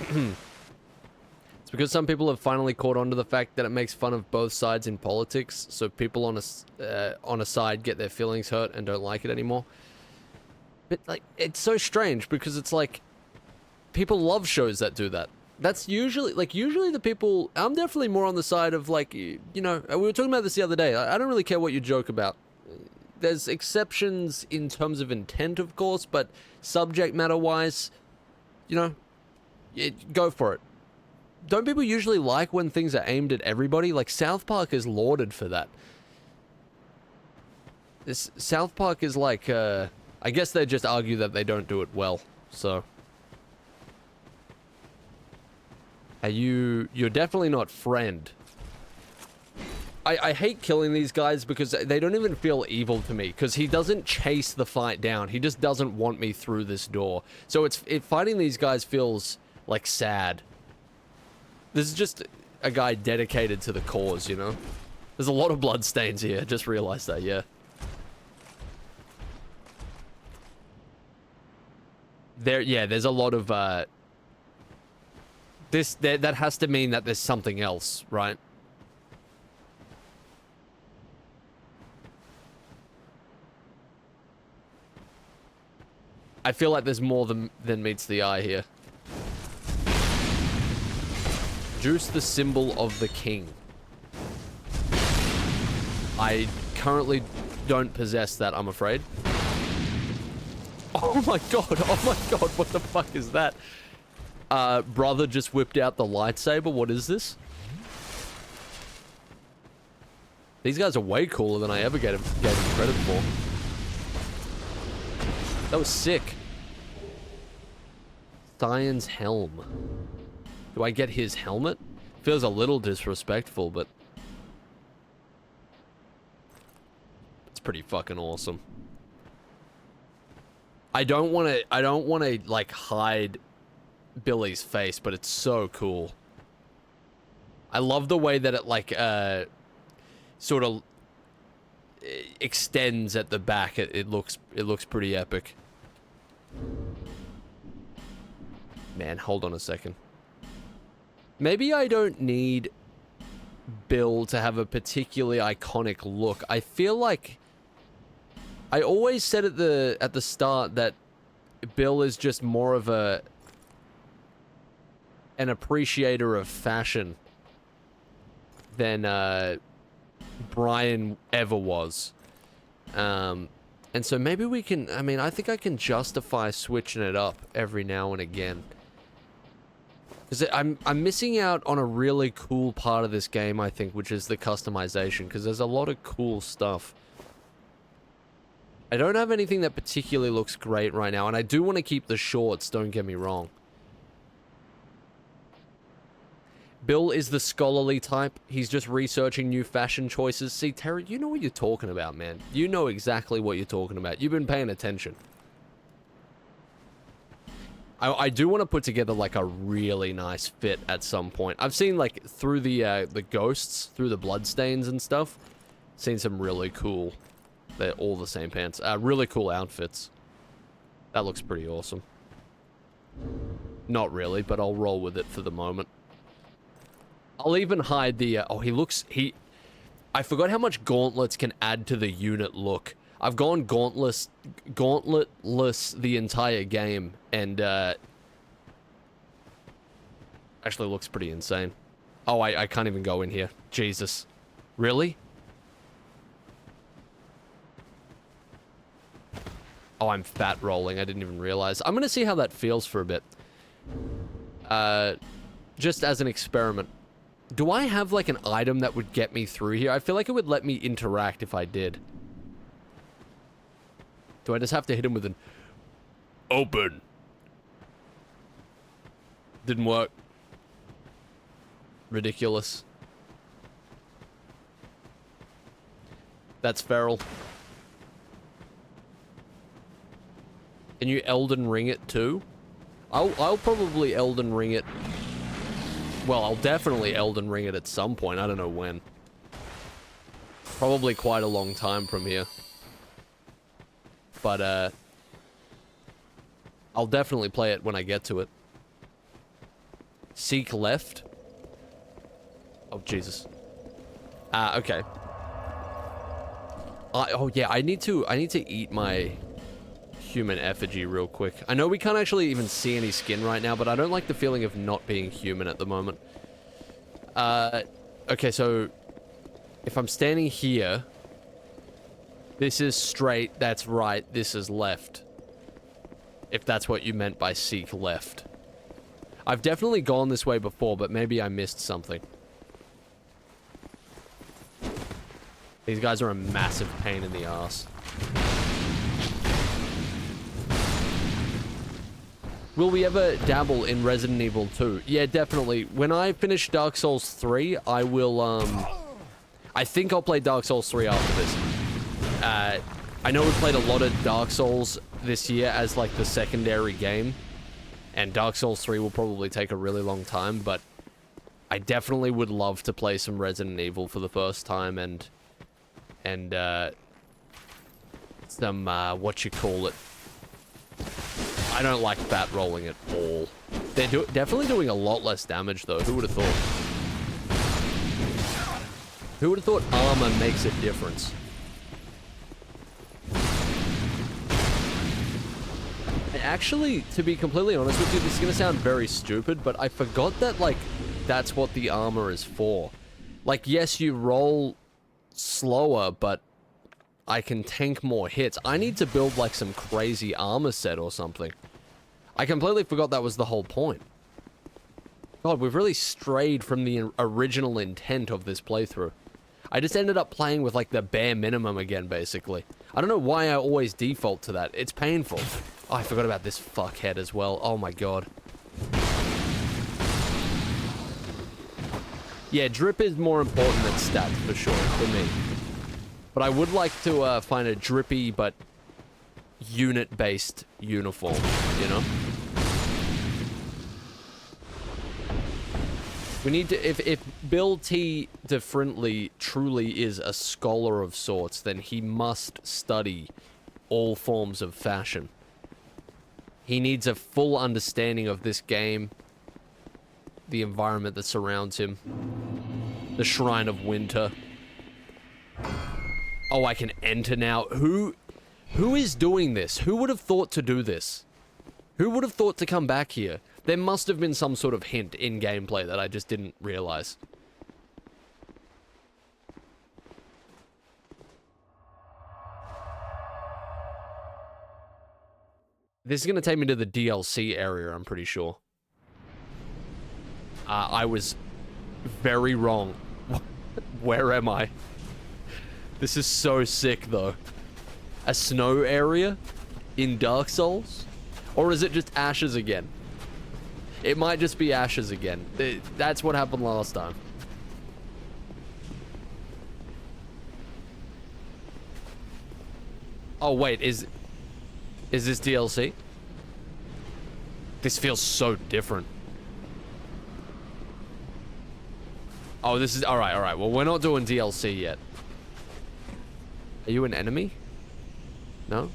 It's because some people have finally caught on to the fact that it makes fun of both sides in politics, so people on a side get their feelings hurt and don't like it anymore. But, like, it's so strange because it's like, people love shows that do that. That's usually the people, I'm definitely more on the side of, like, you know, we were talking about this the other day. I don't really care what you joke about. There's exceptions in terms of intent, of course, but subject matter-wise, you know, go for it. Don't people usually like when things are aimed at everybody? Like, South Park is lauded for that. South Park is like, I guess they just argue that they don't do it well, so. You're definitely not friend. I hate killing these guys because they don't even feel evil to me, because he doesn't chase the fight down. He just doesn't want me through this door. So fighting these guys feels, like, sad. This is just a guy dedicated to the cause, you know? There's a lot of bloodstains here, just realized that, yeah. There's a lot of, that has to mean that there's something else, right? I feel like there's more than meets the eye here. Juice the symbol of the king. I currently don't possess that, I'm afraid. Oh my god, what the fuck is that? Brother just whipped out the lightsaber, what is this? These guys are way cooler than I ever gave them credit for. That was sick. Thion's helm. Do I get his helmet? Feels a little disrespectful, but it's pretty fucking awesome. I don't want to like hide Billy's face, but it's so cool. I love the way that it like sort of extends at the back. It looks pretty epic. Man, hold on a second. Maybe I don't need Bill to have a particularly iconic look. I feel like I always said at the start that Bill is just more of an appreciator of fashion than Brian ever was. And so maybe we can, I mean, I think I can justify switching it up every now and again. Because I'm missing out on a really cool part of this game, I think, which is the customization, because there's a lot of cool stuff. I don't have anything that particularly looks great right now, and I do want to keep the shorts, don't get me wrong. Bill is the scholarly type. He's just researching new fashion choices. See, Terry, you know what you're talking about, man. You know exactly what you're talking about. You've been paying attention. I do want to put together, like, a really nice fit at some point. I've seen, like, through the ghosts, through the bloodstains and stuff, seen some really cool, they're all the same pants, really cool outfits. That looks pretty awesome. Not really, but I'll roll with it for the moment. I'll even hide the, oh, I forgot how much gauntlets can add to the unit look. I've gone gauntletless the entire game, and, actually looks pretty insane. Oh, I can't even go in here. Jesus. Really? Oh, I'm fat rolling. I didn't even realize. I'm gonna see how that feels for a bit. Just as an experiment. Do I have, like, an item that would get me through here? I feel like it would let me interact if I did. Do I just have to hit him with an open? Didn't work. Ridiculous. That's feral. Can you Elden Ring it too? I'll probably Elden Ring it. Well, I'll definitely Elden Ring it at some point. I don't know when. Probably quite a long time from here. But, I'll definitely play it when I get to it. Seek left. Oh, Jesus. Okay. Oh, yeah, I need to eat my human effigy real quick. I know we can't actually even see any skin right now, but I don't like the feeling of not being human at the moment. Okay, so if I'm standing here, this is straight, that's right, this is left. If that's what you meant by seek left. I've definitely gone this way before, but maybe I missed something. These guys are a massive pain in the ass. Will we ever dabble in Resident Evil 2? Yeah, definitely. When I finish Dark Souls 3, I will, I think I'll play Dark Souls 3 after this. I know we played a lot of Dark Souls this year as, like, the secondary game. And Dark Souls 3 will probably take a really long time, but I definitely would love to play some Resident Evil for the first time and some, what you call it. I don't like bat rolling at all. They're definitely doing a lot less damage, though. Who would have thought? Who would have thought armor makes a difference? And actually, to be completely honest with you, this is going to sound very stupid, but I forgot that, like, that's what the armor is for. Like, yes, you roll slower, but I can tank more hits. I need to build, like, some crazy armor set or something. I completely forgot that was the whole point. God, we've really strayed from the original intent of this playthrough. I just ended up playing with, like, the bare minimum again, basically. I don't know why I always default to that. It's painful. Oh, I forgot about this fuckhead as well. Oh my god. Yeah, drip is more important than stats, for sure, for me. But I would like to find a drippy, but unit-based uniform, you know? We need to, if Bill T. Differently truly is a scholar of sorts, then he must study all forms of fashion. He needs a full understanding of this game, the environment that surrounds him, the Shrine of Winter. Oh, I can enter now. Who is doing this? Who would have thought to do this? Who would have thought to come back here? There must have been some sort of hint in gameplay that I just didn't realize. This is going to take me to the DLC area, I'm pretty sure. I was very wrong. Where am I? This is so sick, though. A snow area in Dark Souls? Or is it just ashes again? It might just be ashes again. That's what happened last time. Oh, wait, is this DLC? This feels so different. Oh, this is... Alright, alright. Well, we're not doing DLC yet. Are you an enemy? No?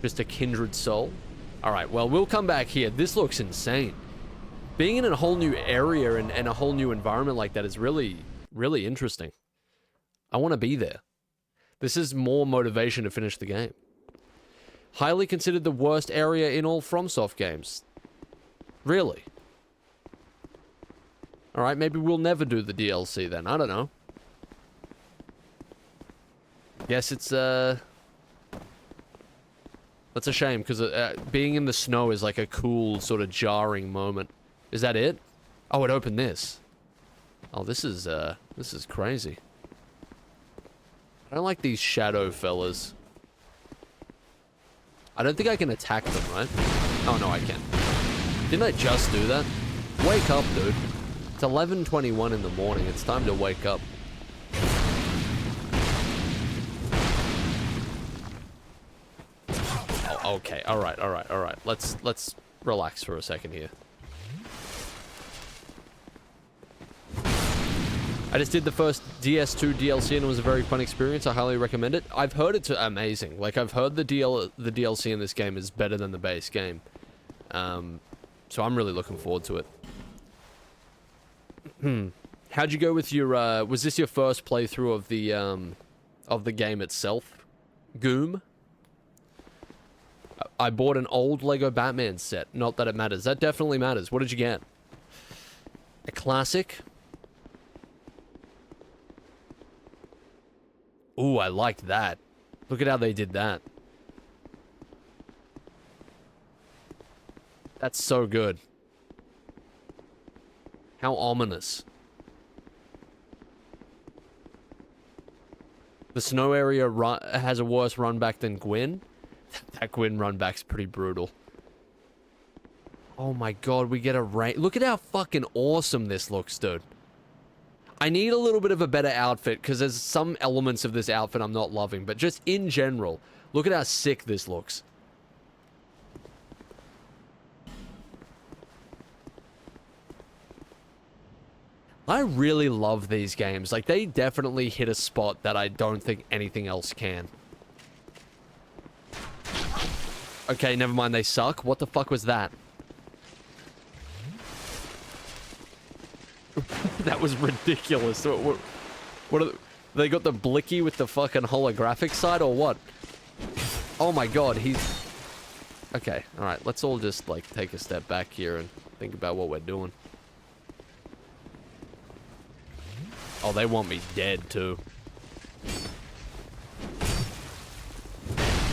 Just a kindred soul? Alright, well, we'll come back here. This looks insane. Being in a whole new area and a whole new environment like that is really, really interesting. I want to be there. This is more motivation to finish the game. Highly considered the worst area in all FromSoft games. Really? Alright, maybe we'll never do the DLC then. I don't know. Guess it's, that's a shame, because being in the snow is like a cool, sort of jarring moment. Is that it? Oh, it opened this. Oh, this is crazy. I don't like these shadow fellas. I don't think I can attack them, right? Oh, no, I can. Didn't I just do that? Wake up, dude. It's 11:21 in the morning. It's time to wake up. Oh, okay. All right, all right, all right. Let's relax for a second here. I just did the first DS2 DLC and it was a very fun experience. I highly recommend it. I've heard it's amazing. Like, I've heard the DLC in this game is better than the base game. So I'm really looking forward to it. How'd you go with your, was this your first playthrough of the game itself? Goom? I bought an old Lego Batman set. Not that it matters. That definitely matters. What did you get? A classic? Ooh, I liked that. Look at how they did that. That's so good. How ominous. The snow area has a worse run back than Gwyn. That Gwyn run back's pretty brutal. Oh my god, we get a rain. Look at how fucking awesome this looks, dude. I need a little bit of a better outfit because there's some elements of this outfit I'm not loving, but just in general, look at how sick this looks. I really love these games. Like, they definitely hit a spot that I don't think anything else can. Okay, never mind, they suck. What the fuck was that? That was ridiculous. What are they got the blicky with the fucking holographic side or what? Oh my god, he's... Okay, alright, let's all just, like, take a step back here and think about what we're doing. Oh, they want me dead, too.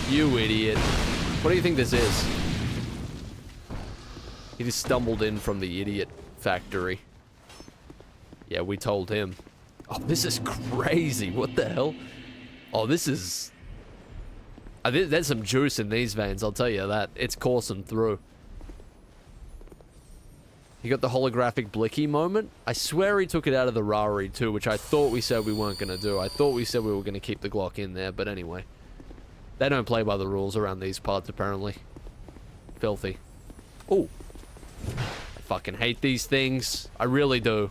You idiot. What do you think this is? He just stumbled in from the idiot factory. Yeah, we told him. Oh, this is crazy. What the hell? Oh, this is... there's some juice in these veins, I'll tell you that. It's coursing through. You got the holographic blicky moment? I swear he took it out of the Rari too, which I thought we said we weren't going to do. I thought we said we were going to keep the Glock in there, but anyway. They don't play by the rules around these parts, apparently. Filthy. Ooh. I fucking hate these things. I really do.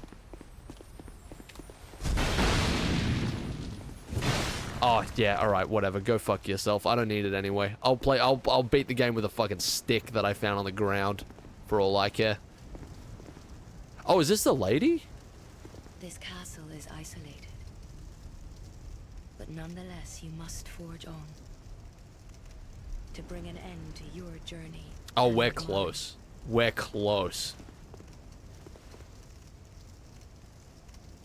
Oh, yeah, alright, whatever. Go fuck yourself. I don't need it anyway. I'll beat the game with a fucking stick that I found on the ground. For all I care. Oh, is this the lady? This castle is isolated. But nonetheless, you must forge on. To bring an end to your journey. Oh, we're close. We're close.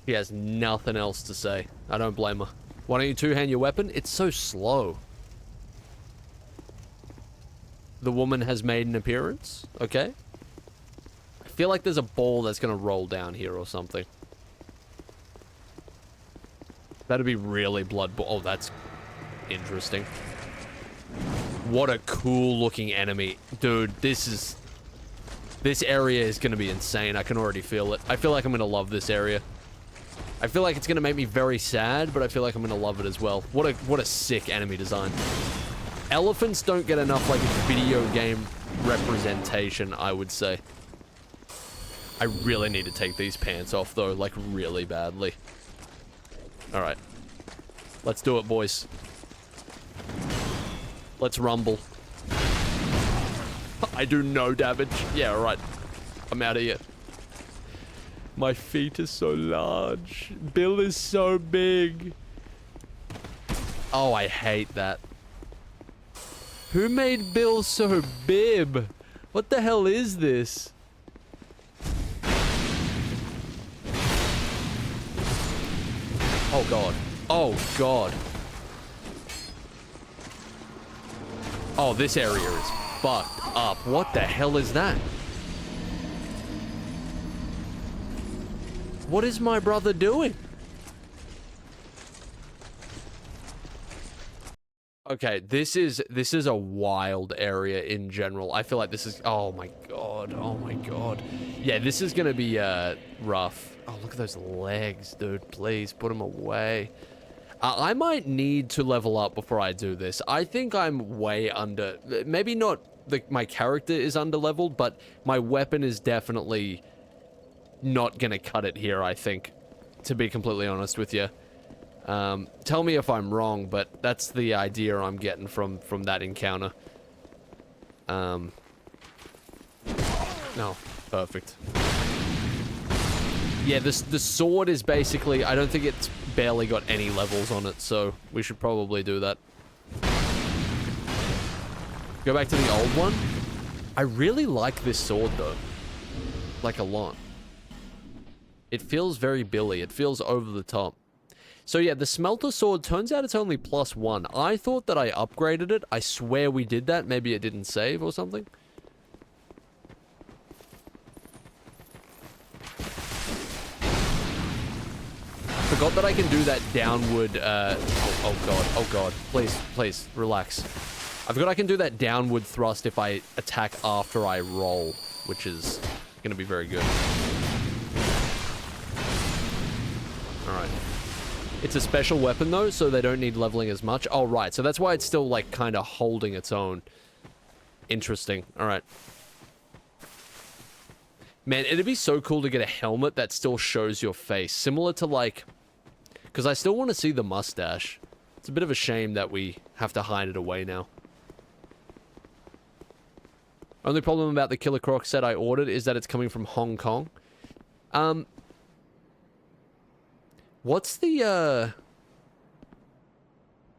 She has nothing else to say. I don't blame her. Why don't you two-hand your weapon? It's so slow. The woman has made an appearance. Okay. I feel like there's a ball that's gonna roll down here or something. That'd be really blood. Oh, that's interesting. What a cool looking enemy. Dude, this area is gonna be insane. I can already feel it. I feel like I'm gonna love this area. I feel like it's gonna make me very sad, but I feel like I'm gonna love it as well. What a sick enemy design. Elephants don't get enough, like, video game representation, I would say. I really need to take these pants off, though, like, really badly. Alright. Let's do it, boys. Let's rumble. I do no damage. Yeah, alright. I'm out of here. My feet are so large. Bill is so big. Oh, I hate that. Who made Bill so bib? What the hell is this? Oh god. Oh god. Oh, this area is fucked up. What the hell is that? What is my brother doing? Okay, this is a wild area in general. I feel like this is... Oh my god. Oh my god. Yeah, this is gonna be rough. Oh, look at those legs, dude. Please, put them away. I might need to level up before I do this. I think I'm way under... Maybe not my character is under-leveled, but my weapon is definitely not gonna cut it here, I think. To be completely honest with you. Tell me if I'm wrong, but that's the idea I'm getting from that encounter. No, perfect. Yeah, the sword is basically, I don't think it's barely got any levels on it, so we should probably do that. Go back to the old one. I really like this sword though. Like a lot. It feels very Billy. It feels over the top. So yeah, the smelter sword, turns out it's only +1. I thought that I upgraded it. I swear we did that. Maybe it didn't save or something. Forgot that I can do that downward, oh god, please, relax. I forgot I can do that downward thrust if I attack after I roll, which is gonna be very good. Alright. It's a special weapon though, so they don't need leveling as much. Oh, right, so that's why it's still, like, kind of holding its own. Interesting, alright. Man, it'd be so cool to get a helmet that still shows your face. Similar to, like... Because I still want to see the mustache. It's a bit of a shame that we have to hide it away now. Only problem about the Killer Croc set I ordered is that it's coming from Hong Kong. What's the,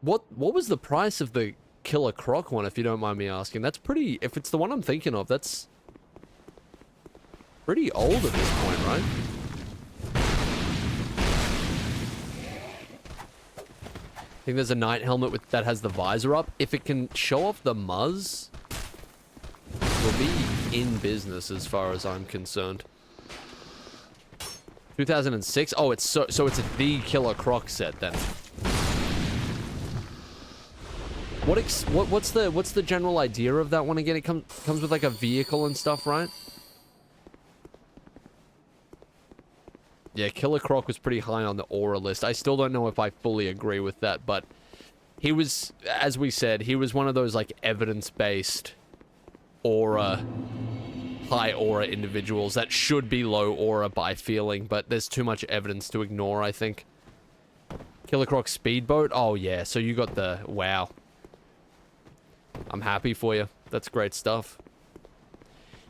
What was the price of the Killer Croc one, if you don't mind me asking? That's pretty... If it's the one I'm thinking of, that's... pretty old at this point, right? I think there's a knight helmet with that has the visor up. If it can show off the muzz, we'll be in business as far as I'm concerned. 2006. Oh, it's so it's the Killer Croc set then. What's the general idea of that one again? It comes with like a vehicle and stuff, right? Yeah, Killer Croc was pretty high on the aura list. I still don't know if I fully agree with that, but he was, as we said, he was one of those, like, evidence-based aura, high aura individuals that should be low aura by feeling, but there's too much evidence to ignore, I think. Killer Croc Speedboat? Oh, yeah, so you got the... Wow. I'm happy for you. That's great stuff.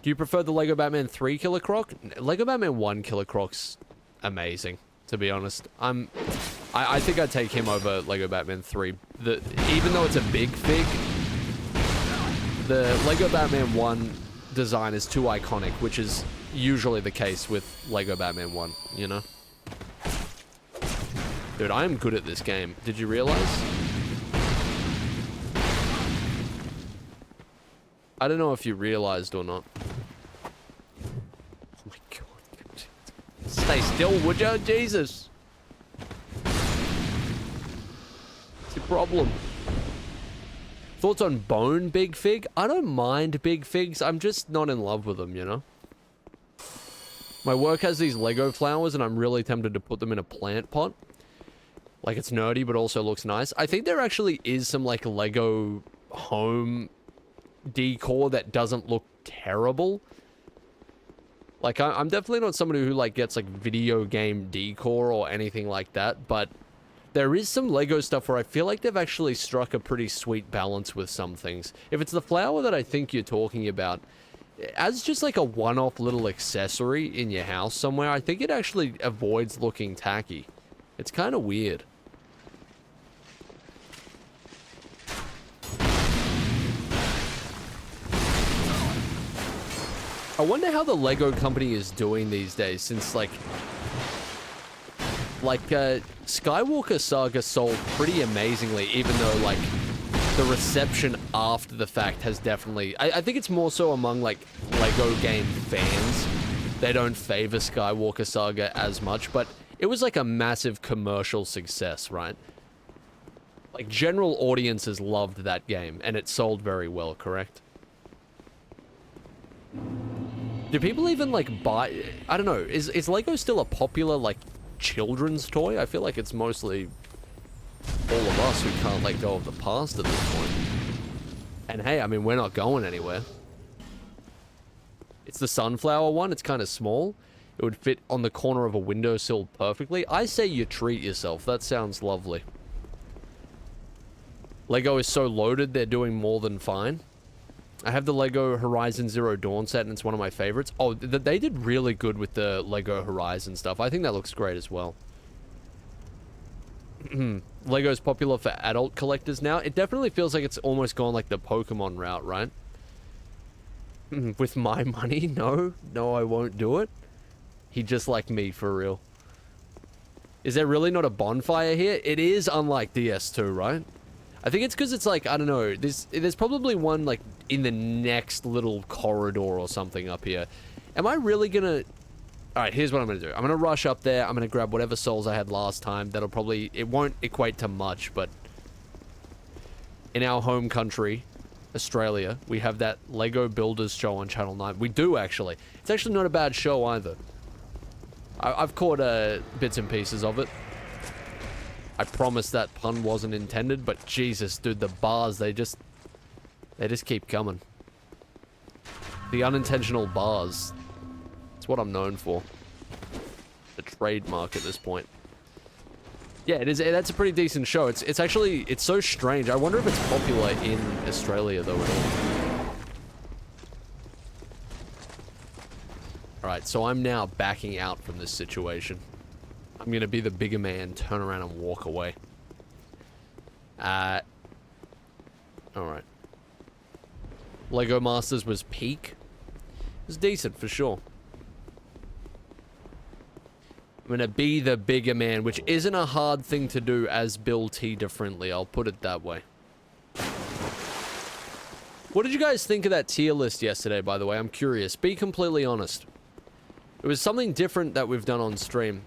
Do you prefer the Lego Batman 3 Killer Croc? Lego Batman 1 Killer Croc's amazing, to be honest. I think I'd take him over Lego Batman 3. Even though it's a big fig, the Lego Batman 1 design is too iconic, which is usually the case with Lego Batman 1, you know? Dude, I am good at this game. Did you realize? I don't know if you realized or not. Oh my god. Stay still, would you? Jesus. What's your problem? Thoughts on Bone Big Fig? I don't mind big figs. I'm just not in love with them, you know? My work has these Lego flowers and I'm really tempted to put them in a plant pot. Like, it's nerdy, but also looks nice. I think there actually is some, like, Lego home decor that doesn't look terrible. Like, I'm definitely not somebody who, like, gets, like, video game decor or anything like that, but there is some Lego stuff where I feel like they've actually struck a pretty sweet balance with some things. If it's the flower that I think you're talking about, as just, like, a one-off little accessory in your house somewhere, I think it actually avoids looking tacky. It's kind of weird. I wonder how the Lego company is doing these days, since, like, Skywalker Saga sold pretty amazingly, even though, like, the reception after the fact has definitely... I think it's more so among, like, Lego game fans. They don't favor Skywalker Saga as much, but it was, like, a massive commercial success, right? Like, general audiences loved that game, and it sold very well, correct? Do people even, like, buy... I don't know, is Lego still a popular, like, children's toy? I feel like it's mostly all of us who can't let go of the past at this point. And hey, I mean, we're not going anywhere. It's the sunflower one. It's kind of small. It would fit on the corner of a windowsill perfectly. I say you treat yourself. That sounds lovely. Lego is so loaded, they're doing more than fine. I have the Lego Horizon Zero Dawn set, and it's one of my favorites. Oh, they did really good with the Lego Horizon stuff. I think that looks great as well. Lego's popular for adult collectors now. It definitely feels like it's almost gone like the Pokemon route, right? With my money? No, I won't do it. He just like me, for real. Is there really not a bonfire here? It is, unlike DS2, right? I think it's because it's like, I don't know, there's probably one like in the next little corridor or something up here. Am I really gonna... Alright, here's what I'm gonna do. I'm gonna rush up there, I'm gonna grab whatever souls I had last time. That'll probably... It won't equate to much, but... In our home country, Australia, we have that Lego Builders show on Channel 9. We do, actually. It's actually not a bad show, either. I've caught bits and pieces of it. I promise that pun wasn't intended, but Jesus, dude, the bars, they just keep coming. The unintentional bars. It's what I'm known for. A trademark at this point. Yeah, it is. That's a pretty decent show. It's actually, it's so strange. I wonder if it's popular in Australia, though, at all. Alright, so I'm now backing out from this situation. I'm gonna be the bigger man, turn around and walk away. Alright. Lego Masters was peak. It was decent, for sure. I'm gonna be the bigger man, which isn't a hard thing to do as Bill T differently, I'll put it that way. What did you guys think of that tier list yesterday, by the way? I'm curious. Be completely honest. It was something different that we've done on stream.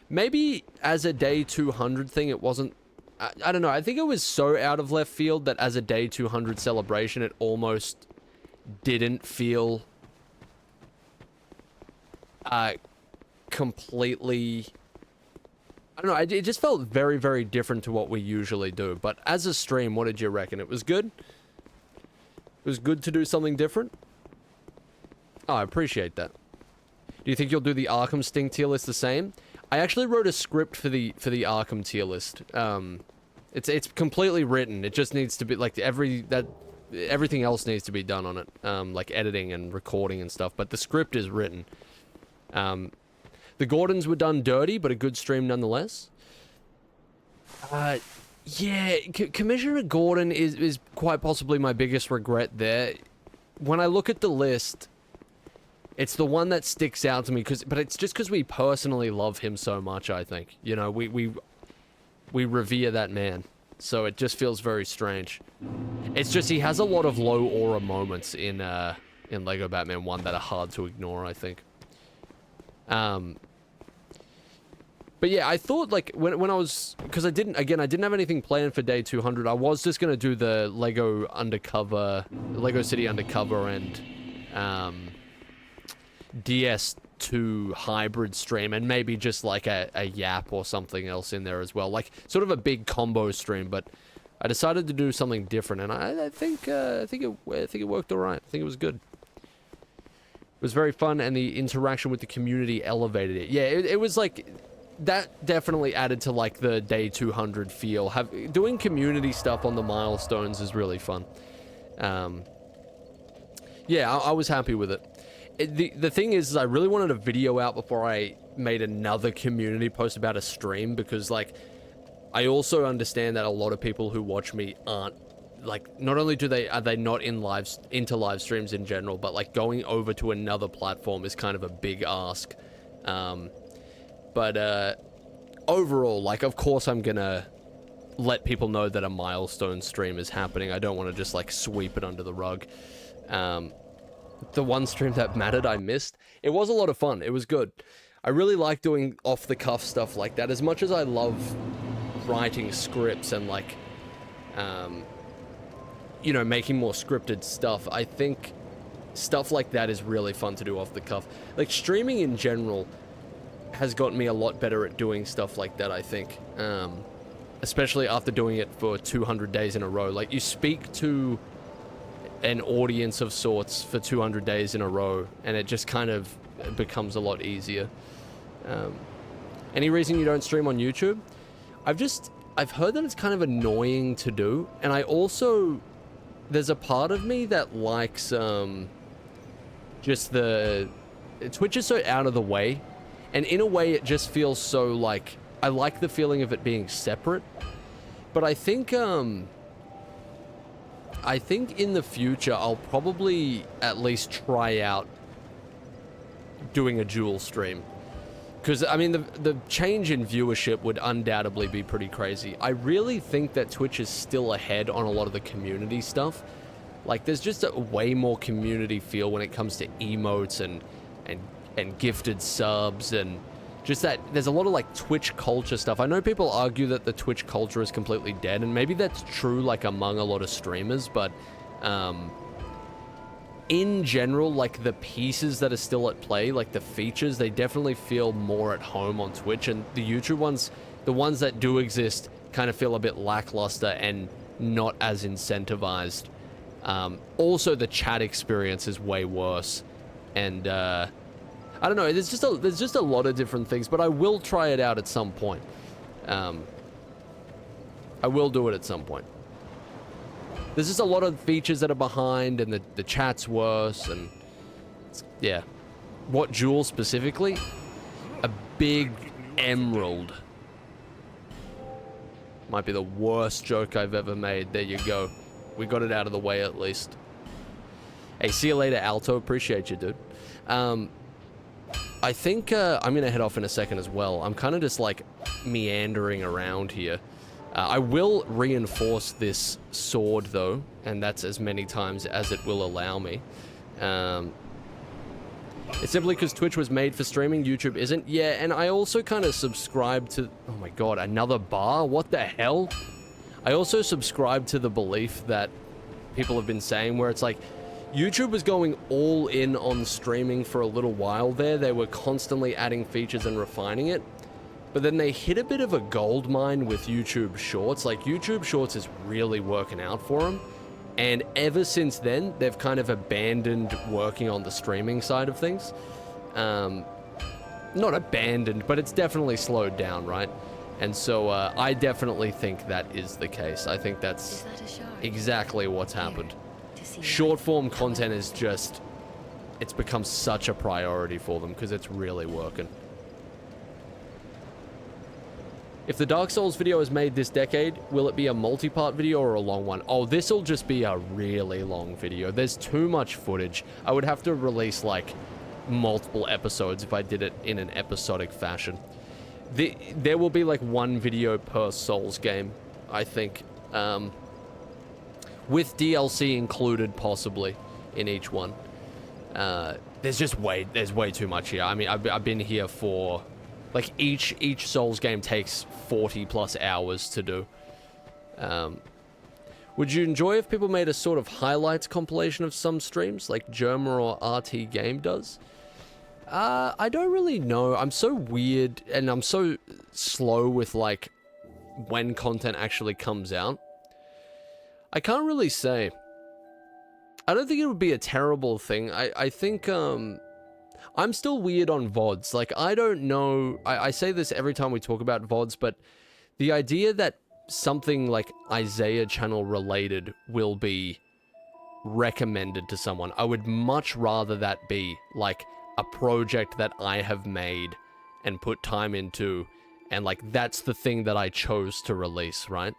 Maybe as a day 200 thing, it wasn't... I don't know. I think it was so out of left field that as a day 200 celebration, it almost didn't feel... completely... I don't know. It just felt very, very different to what we usually do. But as a stream, what did you reckon? It was good? It was good to do something different? Oh, I appreciate that. Do you think you'll do the Arkham Sting tier list the same? I actually wrote a script for the Arkham tier list. It's completely written. It just needs to be like everything else needs to be done on it, like editing and recording and stuff. But the script is written. The Gordons were done dirty, but a good stream nonetheless. Yeah, Commissioner Gordon is quite possibly my biggest regret there. When I look at the list, it's the one that sticks out to me, but it's just because we personally love him so much, I think. You know, we revere that man. So it just feels very strange. It's just he has a lot of low aura moments in Lego Batman 1 that are hard to ignore, I think. But yeah, I thought, like, when I was... Because I didn't have anything planned for day 200. I was just going to do the Lego City Undercover and DS2 hybrid stream, and maybe just like a Yap or something else in there as well. Like, sort of a big combo stream, but I decided to do something different, and I think it worked alright. I think it was good. It was very fun, and the interaction with the community elevated it. Yeah, it was like... That definitely added to, like, the day 200 feel. Doing community stuff on the milestones is really fun. Yeah, I was happy with it. The thing is I really wanted a video out before I made another community post about a stream, because, like, I also understand that a lot of people who watch me aren't, like, not only are they not into live streams in general, but, like, going over to another platform is kind of a big ask. But overall, like, of course I'm gonna let people know that a milestone stream is happening. I don't want to just, like, sweep it under the rug. The one stream that mattered, I missed. It was a lot of fun. It was good. I really like doing off-the-cuff stuff like that. As much as I love writing scripts and, like, you know, making more scripted stuff, I think stuff like that is really fun to do off the cuff. Like, streaming in general has gotten me a lot better at doing stuff like that, I think. Especially after doing it for 200 days in a row. Like, you speak to an audience of sorts for 200 days in a row, and it just kind of becomes a lot easier. Any reason you don't stream on YouTube? I've heard that it's kind of annoying to do, and I also there's a part of me that likes just the Twitch is so out of the way, and in a way it just feels so like I like the feeling of it being separate. But I think in the future I'll probably at least try out doing a dual stream. Because, I mean, the change in viewership would undoubtedly be pretty crazy. I really think that Twitch is still ahead on a lot of the community stuff. Like, there's just a way more community feel when it comes to emotes and gifted subs and just that. There's a lot of, like, Twitch culture stuff. I know people argue that the Twitch culture is completely dead, and maybe that's true, like, among a lot of streamers, but, in general, like, the pieces that are still at play, like the features, they definitely feel more at home on Twitch, and the YouTube ones, the ones that do exist, kind of feel a bit lackluster and not as incentivized. Also, the chat experience is way worse, and I don't know. There's just a lot of different things, but I will try it out at some point. I will do it at some point. There's just a lot of features that are behind, and the chat's worse, and yeah. What jewel specifically? A big emerald. Might be the worst joke I've ever made. There you go. We got it out of the way at least. Hey, see you later, Alto. Appreciate you, dude. I think I'm gonna head off in a second as well. I'm kind of just like meandering around here. I will reinforce this sword, though, and that's as many times as it will allow me. It's simply because Twitch was made for streaming, YouTube isn't. Yeah, and I also kind of subscribe to... Oh my god, another bar? What the hell? I also subscribe to the belief that people have been saying where it's like, YouTube was going all in on streaming for a little while there. They were constantly adding features and refining it. But then they hit a bit of a gold mine with YouTube Shorts. Like, YouTube Shorts is really working out for them. And ever since then, they've kind of abandoned working on the streaming side of things. Not abandoned, but it's definitely slowed down, right? And so I definitely think that is the case. I think that's exactly what's happened. Short form content is just... It's become such a priority for them because it's really working. If the Dark Souls video is made this decade, will it be a multi-part video or a long one? Oh, this'll just be a really long video. There's too much footage. I would have to release, like, multiple episodes if I did it in an episodic fashion. There will be, like, one video per Souls game, I think. With DLC included, possibly, in each one. There's way too much here. I mean, I've been here for... Like, each Souls game takes 40+ hours to do. Would you enjoy if people made a sort of highlights compilation of some streams, like Germa or RT Game does? I don't really know. I'm so weird, and I'm so slow with, like, when content actually comes out. I can't really say. I don't think it would be a terrible thing. I think, I'm still weird on VODs. Like, I don't know... I say this every time we talk about VODs, but the idea that something like Eyezayar channel related will be recommended to someone, I would much rather that be, like, a project that I have made and put time into, and, like, that's the thing that I chose to release, right?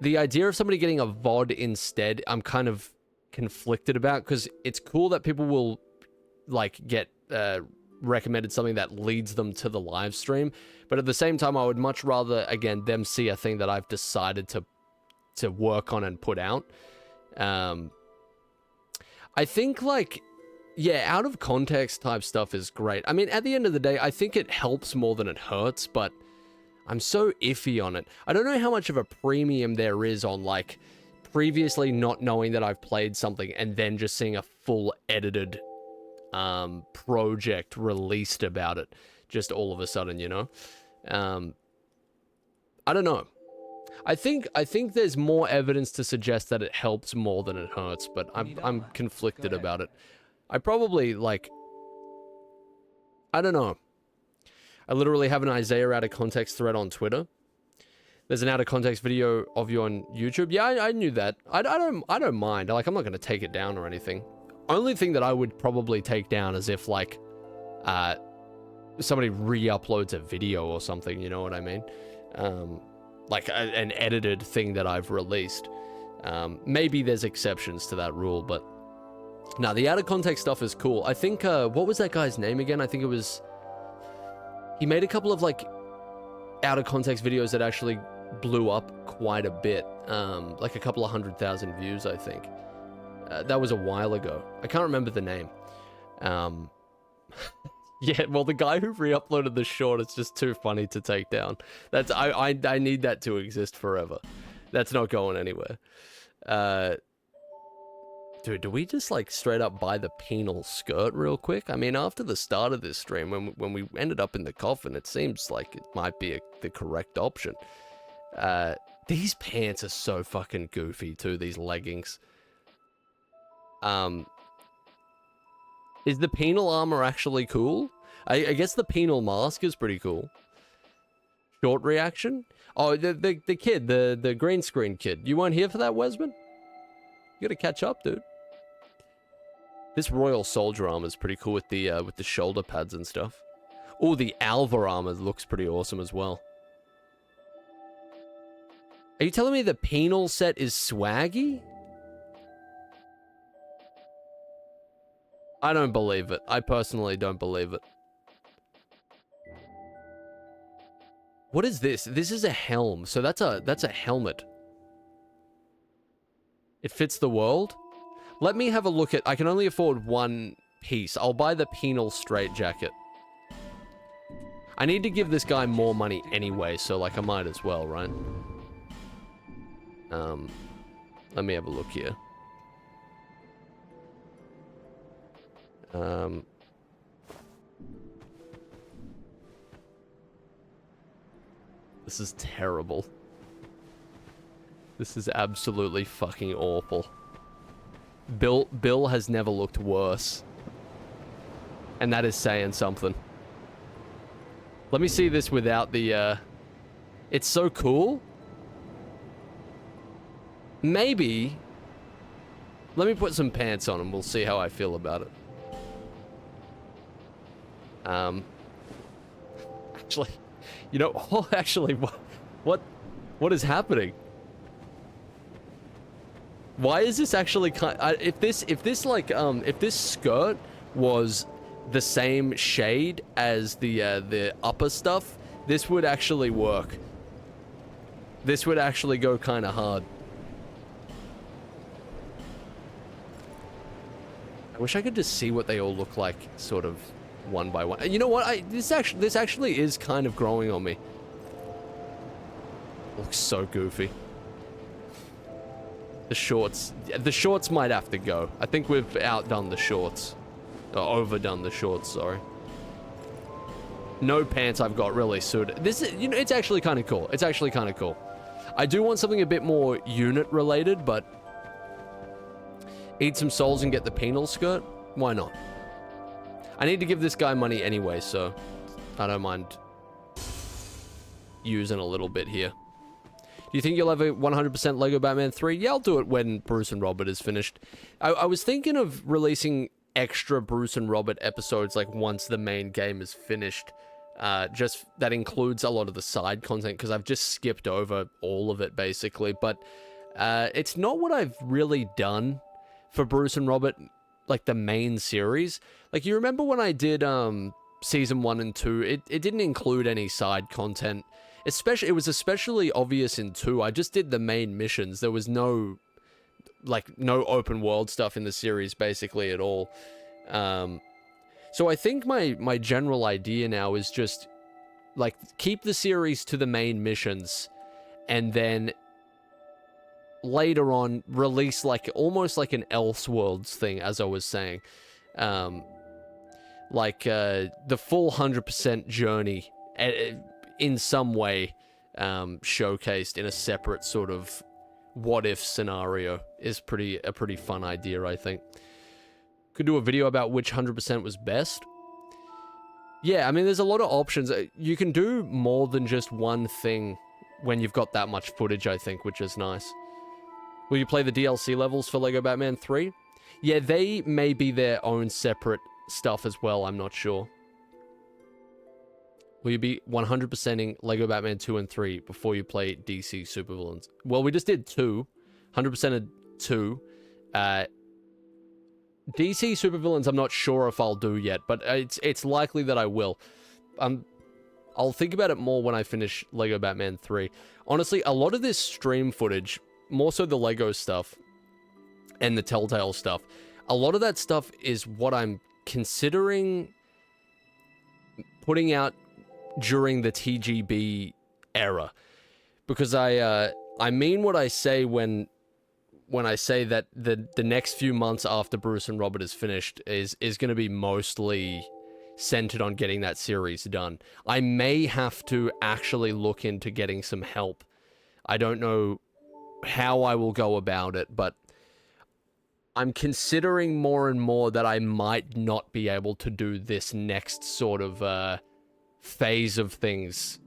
The idea of somebody getting a VOD instead, I'm kind of conflicted about, because it's cool that people will... like, get recommended something that leads them to the live stream, but at the same time, I would much rather, again, them see a thing that I've decided to work on and put out. I think, like, yeah, out of context type stuff is great. I mean, at the end of the day, I think it helps more than it hurts, but I'm so iffy on it. I don't know how much of a premium there is on, like, previously not knowing that I've played something and then just seeing a full edited project released about it just all of a sudden, you know. I don't know. I think there's more evidence to suggest that it helps more than it hurts, but I'm conflicted about it. I probably, like, I don't know. I literally have an Eyezayar out of context thread on Twitter. There's an out of context video of you on YouTube. Yeah, I knew that. I don't mind. Like, I'm not going to take it down or anything. Only thing that I would probably take down is if, like, somebody re-uploads a video or something, you know what I mean? Like an edited thing that I've released. Maybe there's exceptions to that rule, but no, the out of context stuff is cool. I think, what was that guy's name again? I think it was, he made a couple of like out of context videos that actually blew up quite a bit. Like a couple of 100,000 views, I think. That was a while ago. I can't remember the name. Yeah, well, the guy who re-uploaded the short, it's just too funny to take down. That's I need that to exist forever. That's not going anywhere. Dude, do we just like straight up buy the penal skirt real quick? I mean, after the start of this stream, when we ended up in the coffin, it seems like it might be the correct option. These pants are so fucking goofy too, these leggings. Is the penal armor actually cool? I guess the penal mask is pretty cool. Short reaction? Oh, the kid, the green screen kid. You weren't here for that, Wesman? You gotta catch up, dude. This Royal Soldier armor is pretty cool with the shoulder pads and stuff. Oh, the Alva armor looks pretty awesome as well. Are you telling me the penal set is swaggy? I don't believe it. I personally don't believe it. What is this? This is a helm. So that's a helmet. It fits the world. Let me have a look at... I can only afford one piece. I'll buy the penal straitjacket. I need to give this guy more money anyway, so like I might as well, right? Let me have a look here. This is terrible. This is absolutely fucking awful. Bill has never looked worse. And that is saying something. Let me see this without the, It's so cool. Maybe... Let me put some pants on and we'll see how I feel about it. Actually, you know, oh, actually, what is happening? Why is this actually if this skirt was the same shade as the upper stuff, this would actually work. This would actually go kind of hard. I wish I could just see what they all look like, sort of one by one. You know what? This actually is kind of growing on me. Looks so goofy. The shorts might have to go. I think we've outdone the shorts. Or overdone the shorts, sorry. No pants I've got really suited. This is, you know, it's actually kind of cool. It's actually kind of cool. I do want something a bit more unit related, but eat some souls and get the penal skirt? Why not? I need to give this guy money anyway, so I don't mind using a little bit here. Do you think you'll have a 100% Lego Batman 3? Yeah, I'll do it when Bruce and Robert is finished. I was thinking of releasing extra Bruce and Robert episodes like once the main game is finished. Just that includes a lot of the side content because I've just skipped over all of it basically. But it's not what I've really done for Bruce and Robert, like the main series. Like, you remember when I did season 1 and 2, it didn't include any side content. It was especially obvious in 2. I just did the main missions. There was no open world stuff in the series basically at all. So I think my general idea now is just like keep the series to the main missions and then later on release like almost like an Elseworlds thing, as I was saying. The full 100% journey in some way showcased in a separate sort of what if scenario is a pretty fun idea, I think. Could do a video about which 100% was best. Yeah, I mean, there's a lot of options. You can do more than just one thing when you've got that much footage, I think, which is nice. Will you play the DLC levels for Lego Batman 3? Yeah, they may be their own separate stuff as well, I'm not sure. Will you be 100%ing Lego Batman 2 and 3 before you play DC Supervillains? Well, we just did 2. 100% of 2. DC Supervillains, I'm not sure if I'll do yet, but it's likely that I will. I'll think about it more when I finish Lego Batman 3. Honestly, a lot of this stream footage, more so the Lego stuff and the Telltale stuff, a lot of that stuff is what I'm considering putting out during the TGB era. Because I mean what I say when I say that the next few months after Bruce and Robert is finished is going to be mostly centered on getting that series done. I may have to actually look into getting some help. I don't know how I will go about it, but I'm considering more and more that I might not be able to do this next sort of phase of things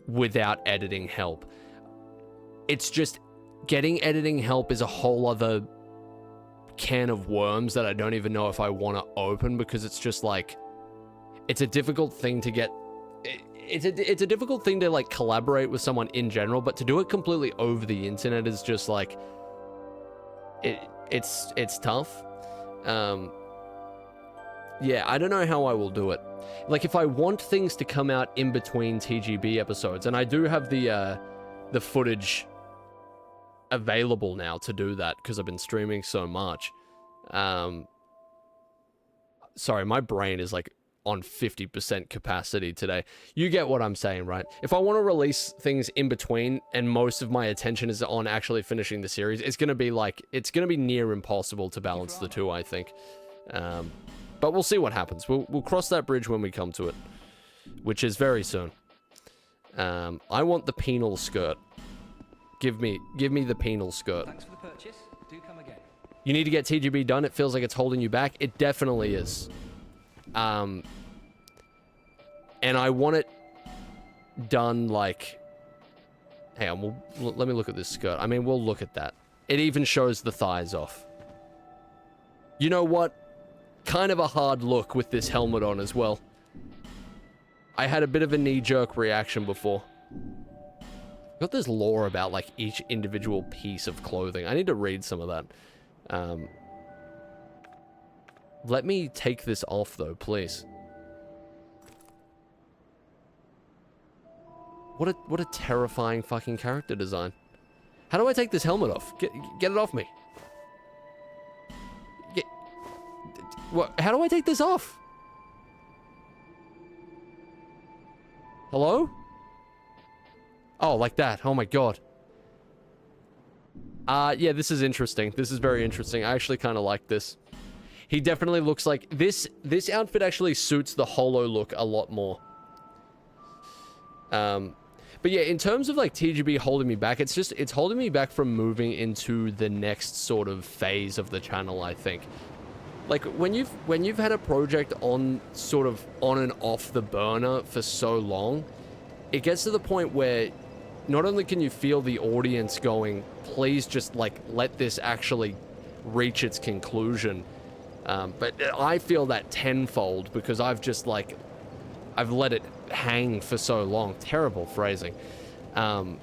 without editing help. It's just getting editing help is a whole other can of worms that I don't even know if I want to open, because it's just like, it's a difficult thing to get. It's a difficult thing to like collaborate with someone in general, but to do it completely over the internet is just like, it's tough. Yeah, I don't know how I will do it. Like, if I want things to come out in between TGB episodes, and I do have the footage available now to do that because I've been streaming so much. Sorry, my brain is like on 50% capacity today. You get what I'm saying, right? If I want to release things in between and most of my attention is on actually finishing the series, it's going to be near impossible to balance the two, I think. But we'll see what happens. We'll cross that bridge when we come to it, which is very soon. I want the penal skirt. Give me the penal skirt. Thanks for the purchase. Do come again. You need to get TGB done. It feels like it's holding you back. It definitely is. And I want it done like... Hang on, let me look at this skirt. I mean, we'll look at that. It even shows the thighs off. You know what? Kind of a hard look with this helmet on as well. I had a bit of a knee-jerk reaction before. Got this lore about like each individual piece of clothing. I need to read some of that. Let me take this off though, please. What a terrifying fucking character design. How do I take this helmet off? Get it off me. How do I take this off? Hello? Oh, like that. Oh my god. Yeah, this is interesting. This is very interesting. I actually kind of like this. He definitely looks like... This outfit actually suits the holo look a lot more. But yeah, in terms of like TGB holding me back, it's holding me back from moving into the next sort of phase of the channel, I think. Like, when you've had a project on sort of on and off the burner for so long, it gets to the point where not only can you feel the audience going, please just like let this actually reach its conclusion, but I feel that tenfold because I've just like, I've let it hang for so long. Terrible phrasing. And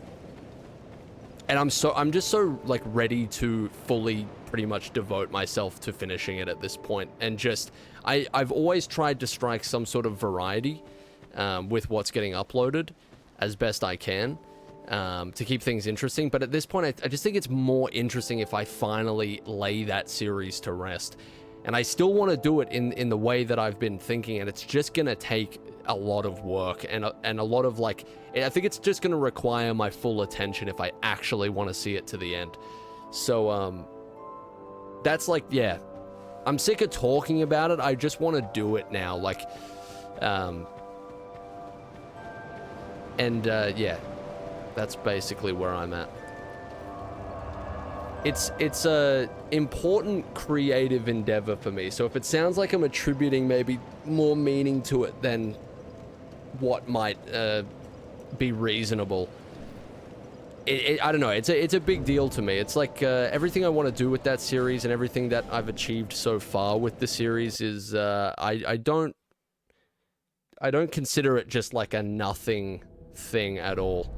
I'm just so like ready to fully pretty much devote myself to finishing it at this point. And just, I've always tried to strike some sort of variety with what's getting uploaded as best I can to keep things interesting. But at this point, I just think it's more interesting if I finally lay that series to rest. And I still want to do it in the way that I've been thinking, and it's just going to take a lot of work and a lot of like, I think it's just going to require my full attention if I actually want to see it to the end. So, that's like, yeah, I'm sick of talking about it. I just want to do it now. Like, yeah, that's basically where I'm at. It's a important creative endeavor for me. So if it sounds like I'm attributing maybe more meaning to it than what might be reasonable, I don't know, it's a big deal to me. It's like everything I want to do with that series and everything that I've achieved so far with the series is I don't consider it just like a nothing thing at all.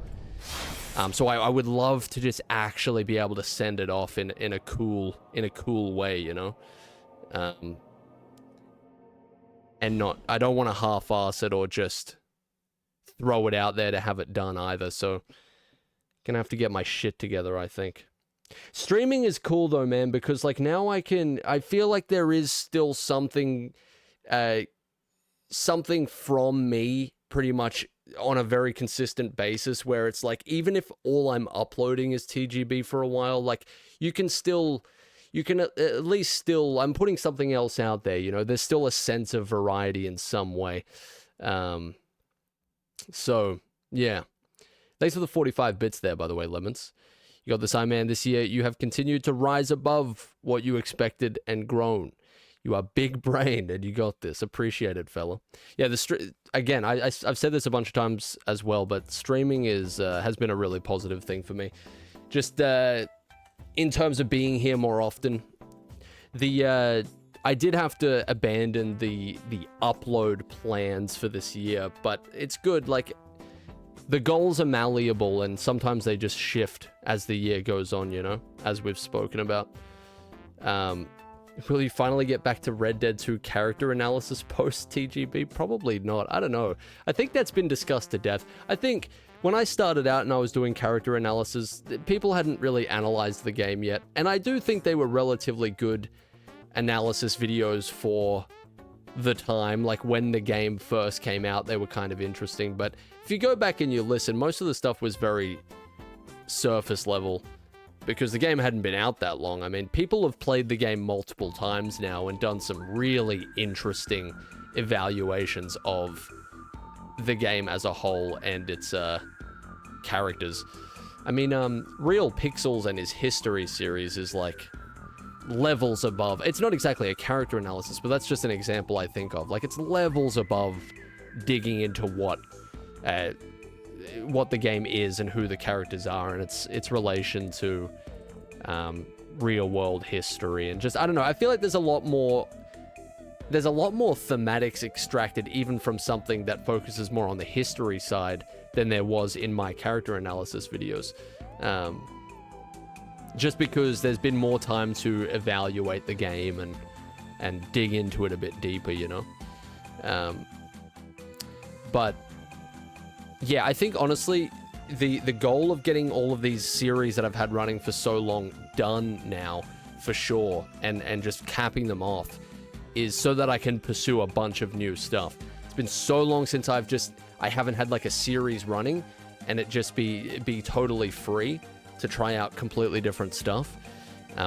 So I would love to just actually be able to send it off in a cool way, you know. And not, I don't want to half-ass it or just throw it out there to have it done either, so gonna have to get my shit together, I think. Streaming is cool though, man, because like now I feel like there is still something from me pretty much on a very consistent basis where it's like, even if all I'm uploading is TGB for a while, like you can at least still, I'm putting something else out there, you know, there's still a sense of variety in some way. So yeah. Thanks for the 45 bits there, by the way, Lemons. You got this, man. This year, you have continued to rise above what you expected and grown. You are big-brained, and you got this. Appreciate it, fella. Yeah, again, I've said this a bunch of times as well, but streaming has been a really positive thing for me. Just in terms of being here more often. I did have to abandon the upload plans for this year, but it's good. Like, the goals are malleable, and sometimes they just shift as the year goes on, you know, as we've spoken about. Will you finally get back to Red Dead 2 character analysis post-TGB? Probably not. I don't know. I think that's been discussed to death. I think when I started out and I was doing character analysis, people hadn't really analyzed the game yet, and I do think they were relatively good analysis videos for the time. Like when the game first came out, they were kind of interesting, but if you go back and you listen, most of the stuff was very surface level because the game hadn't been out that long. I mean, people have played the game multiple times now and done some really interesting evaluations of the game as a whole and its characters. I mean, Real Pixels and his History series is like levels above. It's not exactly a character analysis, but that's just an example I think of. Like, it's levels above digging into what the game is and who the characters are and its relation to real world history, and just, I don't know, I feel like there's a lot more thematics extracted even from something that focuses more on the history side than there was in my character analysis videos. Just because there's been more time to evaluate the game and dig into it a bit deeper, you know? But yeah, I think honestly, the goal of getting all of these series that I've had running for so long done now, for sure, and just capping them off, is so that I can pursue a bunch of new stuff. It's been so long since I haven't had like a series running, and it just be totally free to try out completely different stuff,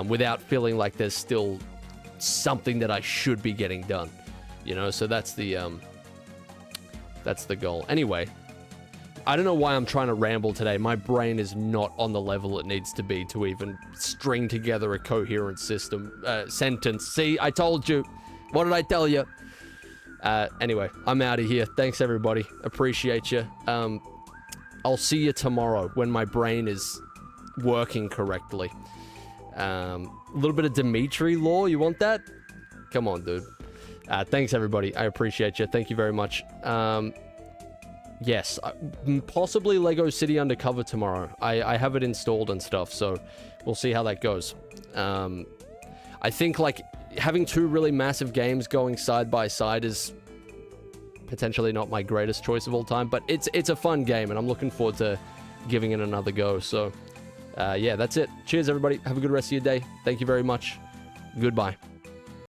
without feeling like there's still something that I should be getting done, you know? So that's the goal. Anyway, I don't know why I'm trying to ramble today. My brain is not on the level it needs to be to even string together a coherent sentence. See, I told you. What did I tell you? Anyway, I'm out of here. Thanks, everybody. Appreciate you. I'll see you tomorrow when my brain is working correctly. A little bit of Dimitri lore. You want that? Come on, dude. Thanks, everybody. I appreciate you. Thank you very much. Yes, possibly Lego City Undercover tomorrow. I have it installed and stuff, so we'll see how that goes. I think, like, having two really massive games going side by side is potentially not my greatest choice of all time, but it's a fun game, and I'm looking forward to giving it another go. So, yeah, that's it. Cheers, everybody. Have a good rest of your day. Thank you very much. Goodbye.